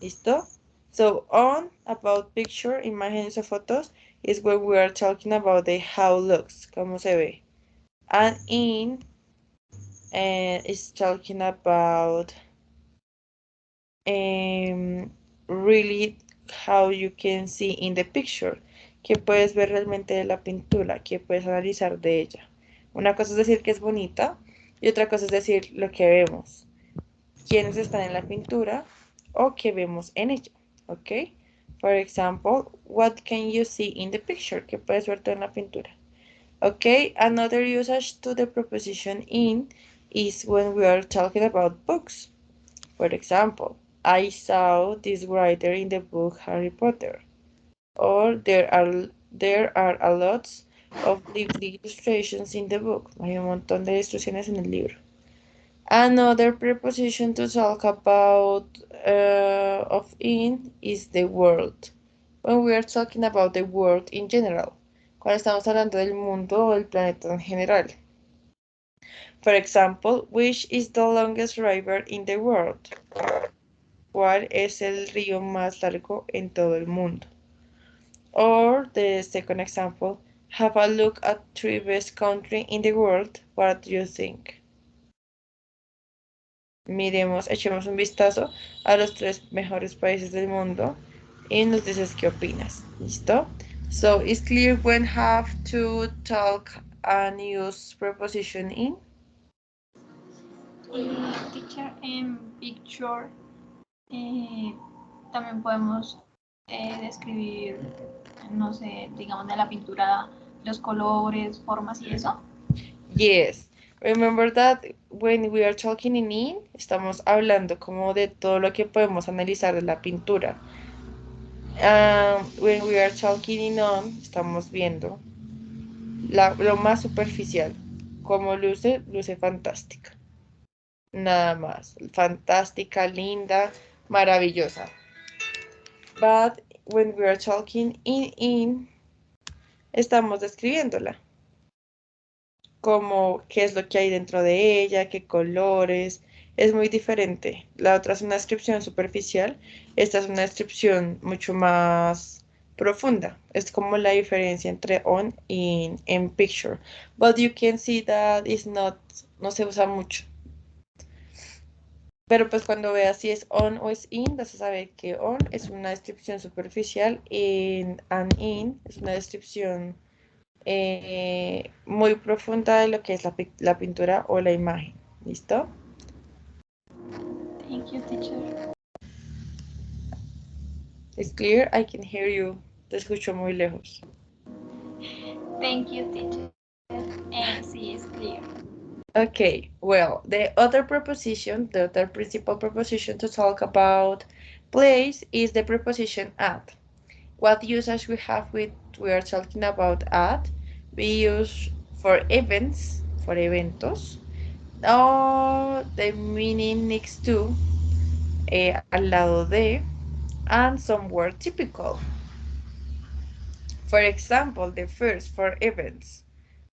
¿Listo? So on, about picture, imágenes o fotos, is where we are talking about the how looks, cómo se ve. And in is talking about really how you can see in the picture, que puedes ver realmente de la pintura, que puedes analizar de ella. Una cosa es decir que es bonita y otra cosa es decir lo que vemos, quiénes están en la pintura o qué vemos en ella, ¿ok? For example, what can you see in the picture? ¿Qué puedes ver tú en la pintura? Okay, another usage to the preposition in is when we are talking about books. For example, I saw this writer in the book Harry Potter. Or there are a lot of lively illustrations in the book. Hay un montón de ilustraciones en el libro. Another preposition to talk about of in is the world. When we are talking about the world in general, cuando estamos hablando del mundo o del planeta en general. For example, which is the longest river in the world? ¿Cuál es el río más largo en todo el mundo? Or the second example, have a look at three best countries in the world. What do you think? Miremos, echemos un vistazo a los tres mejores países del mundo y nos dices qué opinas. ¿Listo? So it's clear when have to talk and use preposition in. Teacher, en picture también podemos describir, no sé, digamos de la pintura, los colores, formas y eso. Yes. Remember that when we are talking in, estamos hablando como de todo lo que podemos analizar de la pintura. When we are talking in on, estamos viendo lo más superficial. Como luce, luce fantástica. Nada más. Fantástica, linda, maravillosa. But when we are talking in, estamos describiéndola. Como qué es lo que hay dentro de ella, qué colores. Es muy diferente. La otra es una descripción superficial. Esta es una descripción mucho más profunda. Es como la diferencia entre on y en picture. But you can see that it's not, no se usa mucho. Pero pues cuando veas si es on o es in, vas a saber que on es una descripción superficial y in es una descripción muy profunda de lo que es la pintura o la imagen. ¿Listo? Thank you, teacher. It's clear, I can hear you. Te escucho muy lejos. Thank you, teacher. Sí, es clear. Okay, well, the other preposition, the other principal preposition to talk about place is the preposition at. What usage we have with we are talking about at? We use for events, for eventos, or the meaning next to, al lado de, and somewhere typical. For example, the first for events.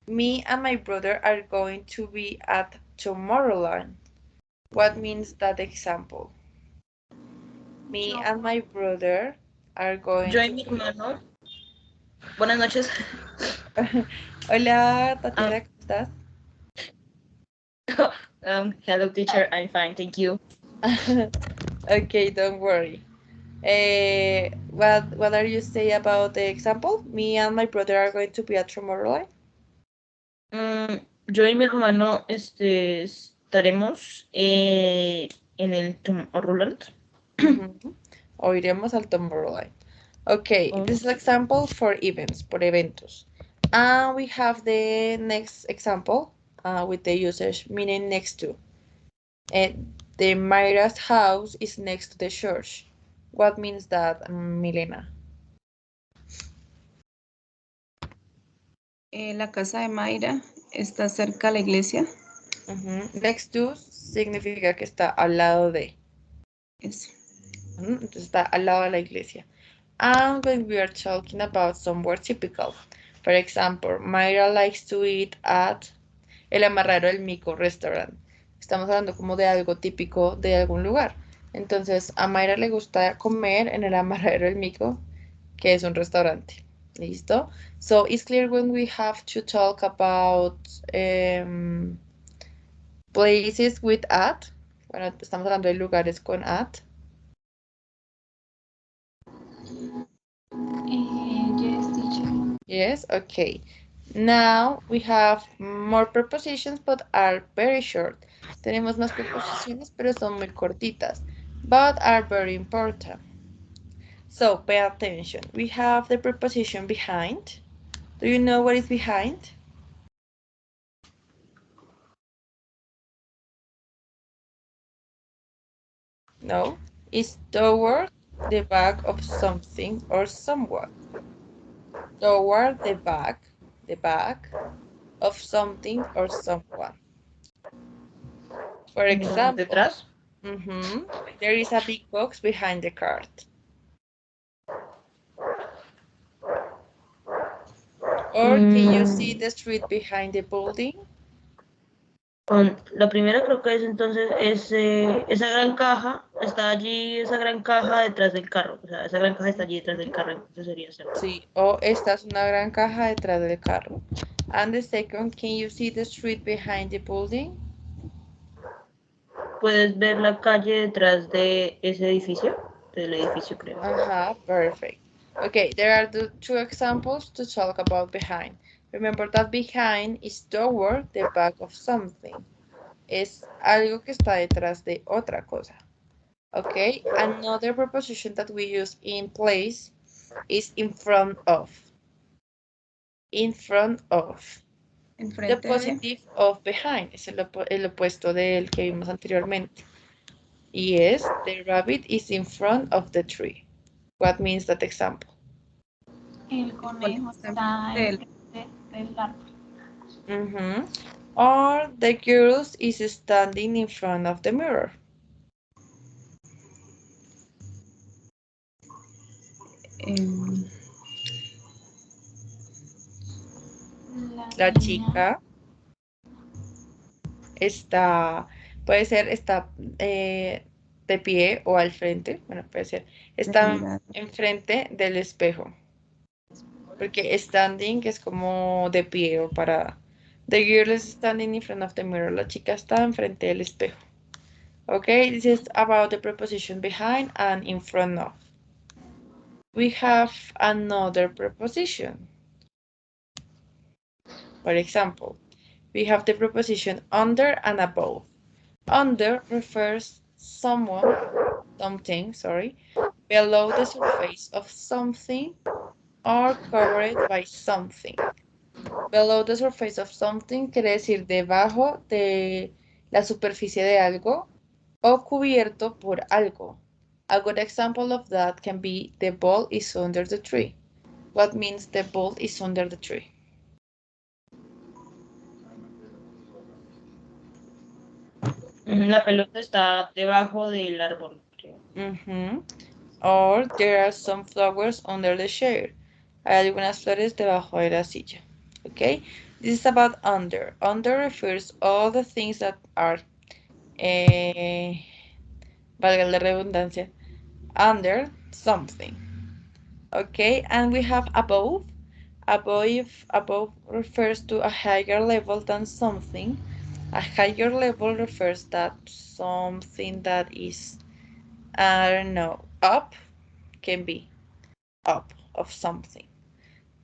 Me and my brother are going to be at Tomorrowland. What means that example? Me and my brother are going Yo y to mi hermano. Buenas noches. Hola, Tatiana, ¿cómo estás? Hello, teacher. I'm fine. Thank you. Okay, don't worry. What are you saying about the example? Me and my brother are going to be at Tomorrowland. Yo y mi hermano estaremos en el Tomorrowland. O iremos al Tomorrowland. Okay, Oh. this is example for events, por eventos. And we have the next example with the usage meaning next to. The Myra's house is next to the church. What means that, Milena? La casa de Mayra está cerca de la iglesia. Next to significa que está al lado de. Eso. Entonces está al lado de la iglesia. And when we are talking about somewhere typical, for example, Mayra likes to eat at el amarrero del Mico restaurant. Estamos hablando como de algo típico de algún lugar. Entonces, a Mayra le gusta comer en el amarrero del Mico, que es un restaurante. ¿Listo? So, it's clear when we have to talk about places with at. Bueno, estamos hablando de lugares con at. Yes, teacher. Yes, okay. Now we have more prepositions, but are very short. Tenemos más preposiciones, pero son muy cortitas, but are very important. So pay attention. We have the preposition behind. Do you know what is behind? No, it's toward the back of something or someone. Toward the back of something or someone. For example, Detrás. there is a big box behind the cart. Or can you see the street behind the building? La primera creo que es entonces esa gran caja, está allí esa gran caja detrás del carro, o sea, esa gran caja está allí detrás del carro, entonces sería cierto. Sí, o esta es una gran caja detrás del carro. And the second, can you see the street behind the building? ¿Puedes ver la calle detrás de ese edificio? Del edificio, creo. Perfect. Okay, there are the two examples to talk about behind. Remember that behind is toward the back of something. Es algo que está detrás de otra cosa. Okay, another preposition that we use in place is in front of. In front of. The Enfrente de. positive of behind es el opuesto del que vimos anteriormente. Yes, the rabbit is in front of the tree. What means that example? El conejo está enfrente del árbol. Or the girl is standing in front of the mirror. La chica está, puede ser, está de pie o al frente, bueno, puede ser, está enfrente del espejo. Porque standing es como de pie o parada. The girl is standing in front of the mirror. La chica está enfrente del espejo. Okay, this is about the preposition behind and in front of. We have another preposition. For example, we have the preposition under and above. Under refers something, below the surface of something or covered by something. Below the surface of something quiere decir debajo de la superficie de algo o cubierto por algo. A good example of that can be the ball is under the tree. What means the ball is under the tree? La pelota está debajo del árbol, creo. Or there are some flowers under the chair. Hay algunas flores debajo de la silla. Okay, this is about under. Under refers all the things that are, valga la redundancia, under something. Okay, and we have above. Above refers to a higher level than something. A higher level refers that something that is, I don't know, up can be up of something.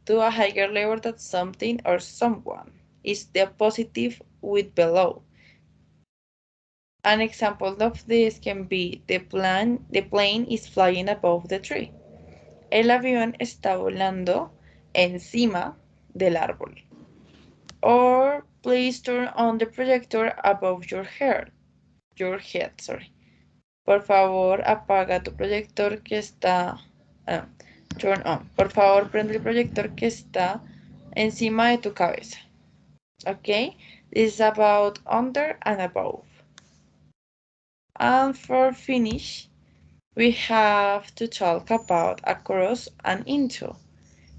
To a higher level than something or someone is the positive with below. An example of this can be the plane is flying above the tree. El avión está volando encima del árbol. Or please turn on the projector above your head. Por favor, apaga tu proyector que está. Turn on. Por favor, prende el proyector que está encima de tu cabeza. Okay? This is about under and above. And for finish, we have to talk about across and into.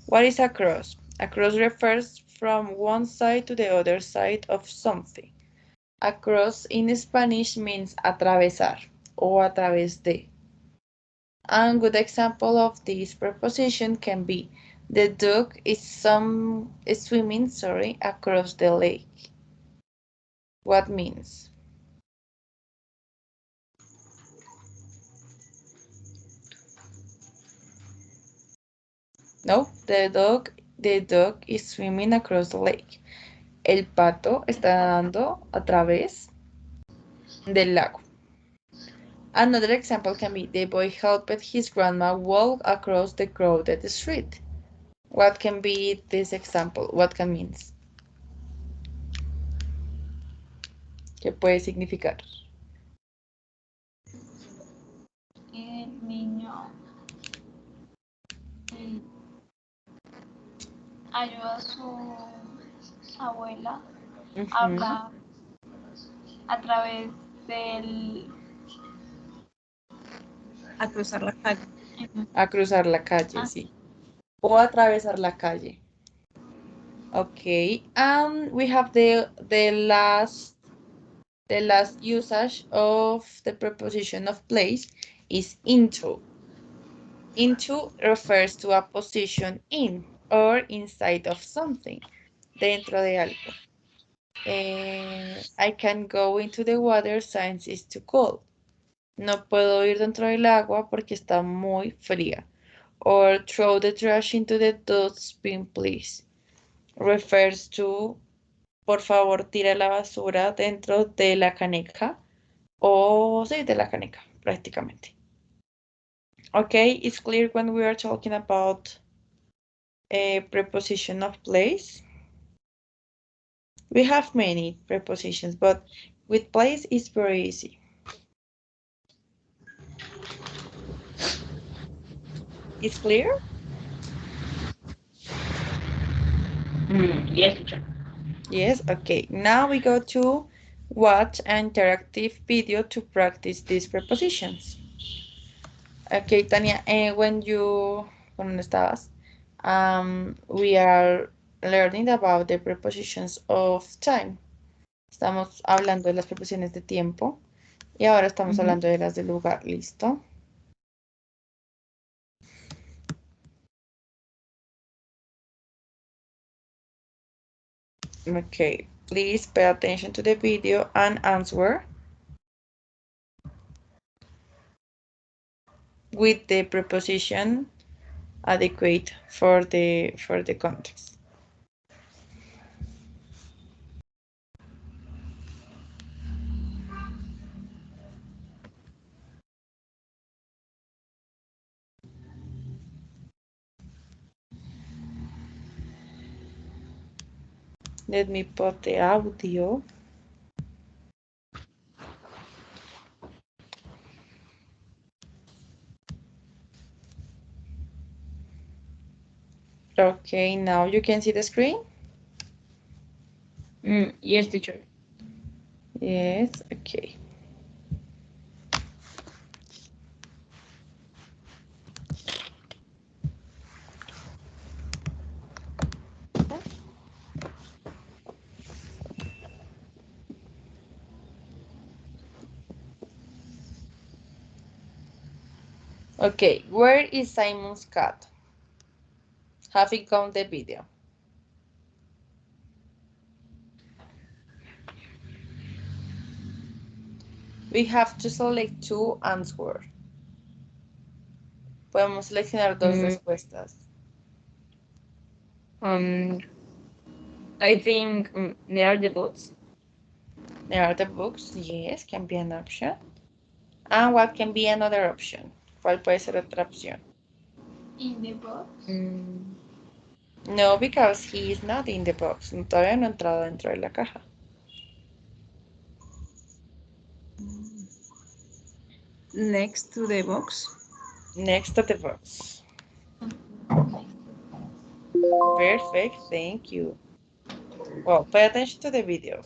What is across? Across refers from one side to the other side of something. Across in Spanish means atravesar o a través de. A good example of this preposition can be the duck is swimming across the lake. What means? No, the dog is swimming across the lake. El pato está nadando a través del lago. Another example can be the boy helped his grandma walk across the crowded street. What can be this example? What can means? ¿Qué puede significar? El niño ayuda a su abuela a hablar a través del... A cruzar la calle. A cruzar la calle, Ah. sí. O atravesar la calle. Okay. We have the last usage of the preposition of place is into. Into refers to a position in or inside of something. Dentro de algo. I can go into the water since it's too cold. No puedo ir dentro del agua porque está muy fría. Or throw the trash into the dustbin, please. Refers to, por favor, tira la basura dentro de la caneca. O sí, de la caneca, prácticamente. Okay, it's clear when we are talking about a preposition of place. We have many prepositions, but with place it's very easy. It's clear? Yes, teacher. Yes, okay. Now we go to watch an interactive video to practice these prepositions. Okay, Tania, ¿dónde estabas? We are learning about the prepositions of time. Estamos hablando de las preposiciones de tiempo y ahora estamos hablando de las de lugar. ¿Listo? Okay, please pay attention to the video and answer with the preposition adequate for the context. Let me put the audio. Okay, now you can see the screen? Yes, teacher. Yes, okay. Okay, where is Simon's cat? Have you gone the video? We have to select two answers. Podemos seleccionar dos respuestas. I think they are the books. There are the books, yes, can be an option. And what can be another option? ¿Cuál puede ser otra opción? In the box. No, because he is not in the box. Todavía no ha entrado dentro de la caja. Next to the box. Next to the box. Perfect, thank you. Well, pay attention to the video.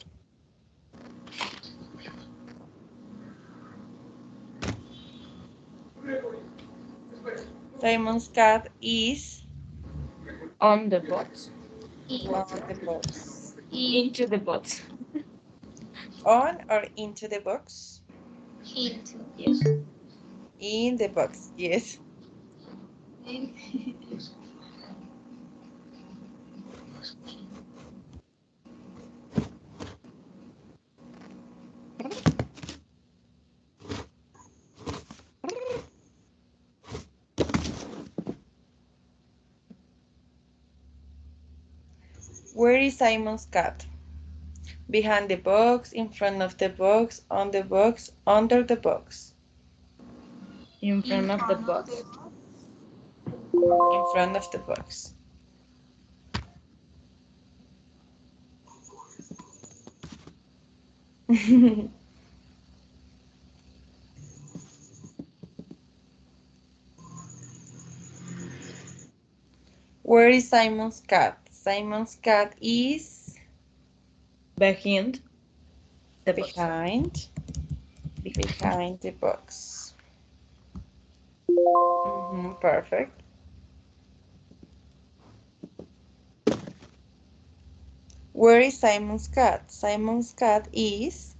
Simon's cat is On the box. on the box. Into the box. On or into the box? Into. Yes. In the box, yes. Where is Simon's cat? Behind the box, in front of the box, on the box, under the box. In front of the box. In front of the box. Where is Simon's cat? Simon's cat is Behind the box. behind behind the box. Perfect. Where is Simon's cat? Simon's cat is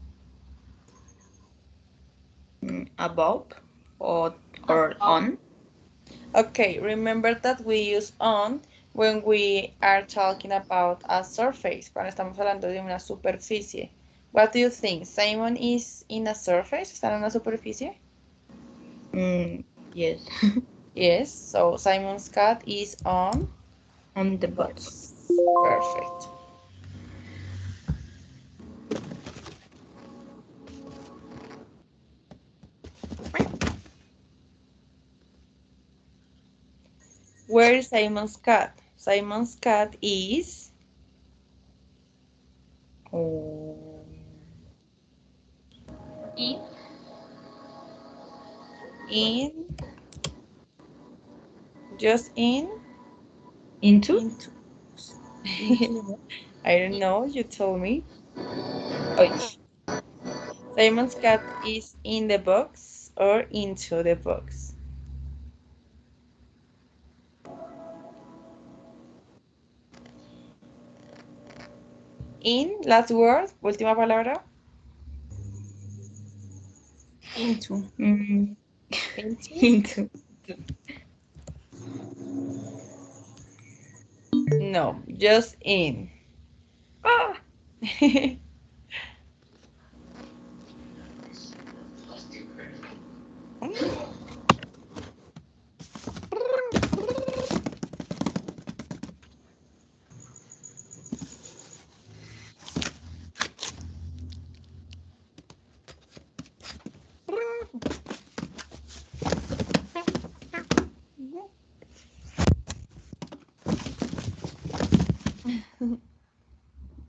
Above or on. okay. Remember that we use on when we are talking about a surface. Cuando estamos hablando de una superficie. What do you think? Simon is in a surface? ¿Está en una superficie? Yes. Yes. So Simon's cat is on The box. Perfect. Where is Simon's cat? Simon's cat is in just Into? I don't know, you told me. Oh, Simon's cat is in the box or into the box. In, last word, última palabra. Into. Into? No, just in. Ah.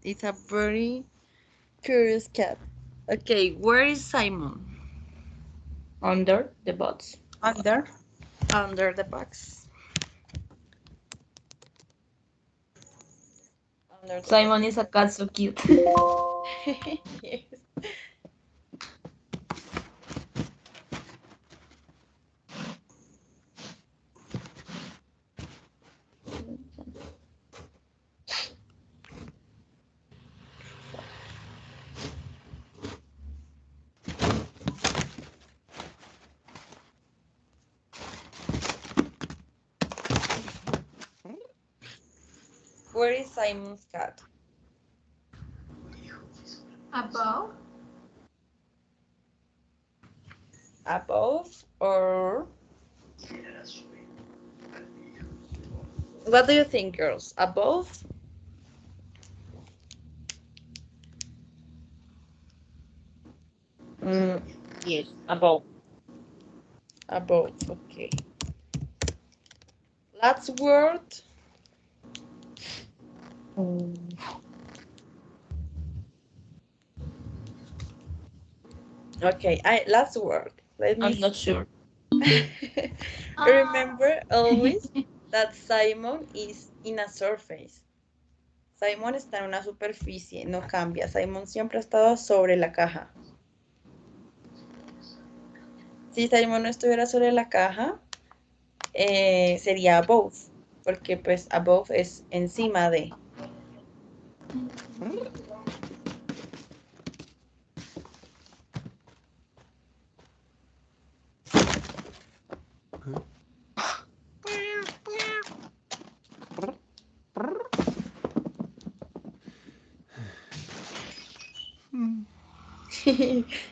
It's a very curious cat. Okay, where is Simon? Under the box. Under. Under the box. Under the Simon is a cat so cute. yes. Where is Simon's cat? Above. Above or what do you think, girls? Above? Yes, above. Above, okay. Last word. Okay, last word. Let me I'm not sure. remember always that Simon is in a surface. Simon está en una superficie, no cambia. Simon siempre ha estado sobre la caja. Si Simon no estuviera sobre la caja, sería above, porque pues above es encima de.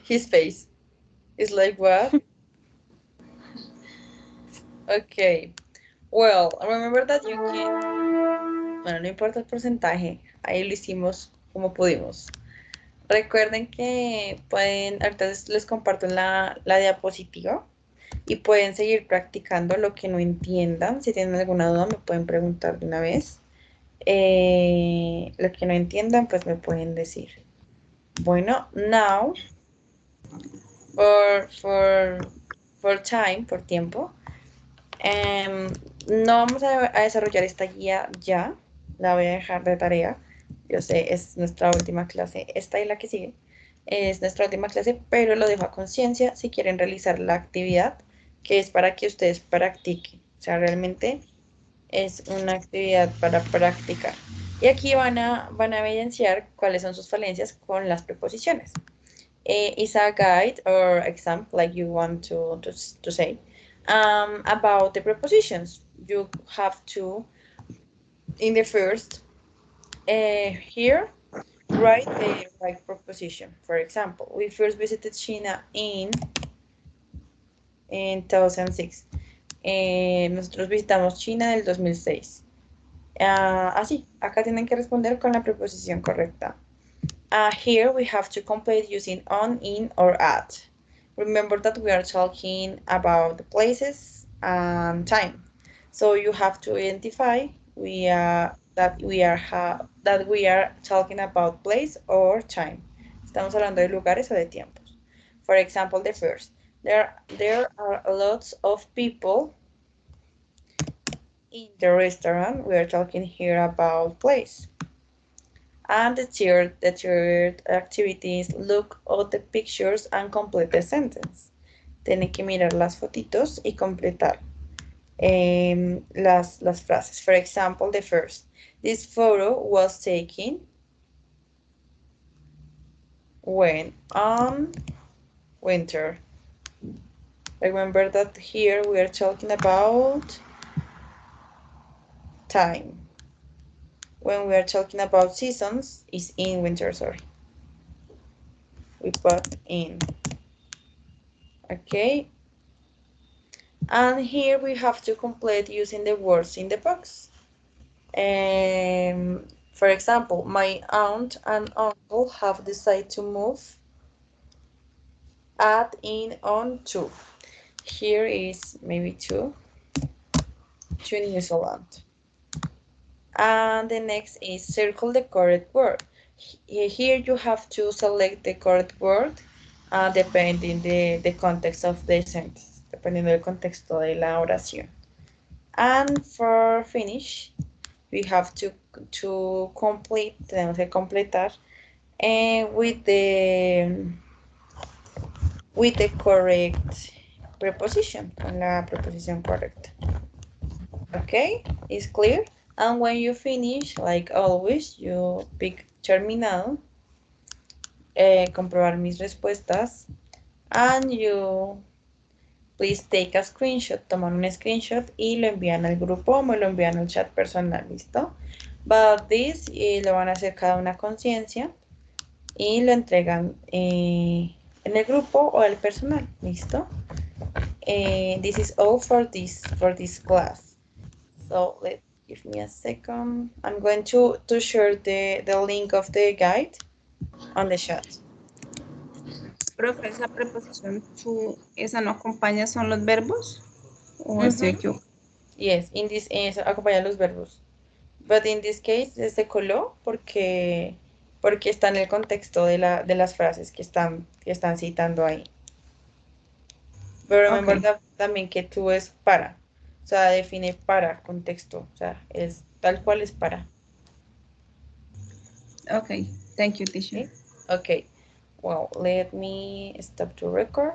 His face is like, what? Okay. Well, remember that you can... Bueno, no importa el porcentaje. Ahí lo hicimos como pudimos. Recuerden que pueden... Ahorita les comparto la diapositiva. Y pueden seguir practicando lo que no entiendan. Si tienen alguna duda, me pueden preguntar de una vez. Lo que no entiendan, pues me pueden decir. Bueno, now, for time, por tiempo, no vamos a desarrollar esta guía ya. La voy a dejar de tarea. Yo sé, es nuestra última clase, esta y la que sigue. es nuestra última clase, pero lo dejo a conciencia si quieren realizar la actividad, que es para que ustedes practiquen. O sea, realmente es una actividad para practicar. Y aquí van a evidenciar cuáles son sus falencias con las preposiciones. Is a guide or exam, like you want to say, about the prepositions. You have to, in the first, here, write the right preposition. For example, we first visited China in 2006. Nosotros visitamos China del 2006. Así, acá tienen que responder con la preposición correcta. Here we have to complete using on, in, or at. Remember that we are talking about the places and time. So you have to identify that we are talking about place or time. Estamos hablando de lugares o de tiempos. For example, the first. There are lots of people in the restaurant. We are talking here about place. And the third activity is look at the pictures and complete the sentence. Tienen que mirar las fotitos y completar las frases. For example, the first. This photo was taken when on winter. Remember that here we are talking about time. When we are talking about seasons, is in winter, sorry. We put in. Okay. And here we have to complete using the words in the box. For example, my aunt and uncle have decided to move at in on to. Here is maybe to New Zealand. And the next is circle the correct word. Here you have to select the correct word depending the context of the sentence, dependiendo del contexto de la oración. And for finish, we have to complete, tenemos que completar with the correct preposition, con la preposición correcta. Okay, it's clear? And when you finish, like always, you pick terminado, comprobar mis respuestas, and you please take a screenshot, toman un screenshot y lo envían al grupo o me lo envían al chat personal, ¿listo? But this lo van a hacer cada una conciencia y lo entregan en el grupo o al personal, ¿listo? This is all for this class. So give me a second. I'm going to share the link of the guide on the chat. Profe, esa preposición to, esa no acompaña son los verbos. ¿O estoy equivocado? Yes, in this acompaña los verbos. But in this case se coló porque está en el contexto de las frases que están citando ahí. Pero remember también que tú es para. O sea, define para contexto. O sea, es tal cual es para. Okay, thank you, teacher. Okay. Well, let me stop to record.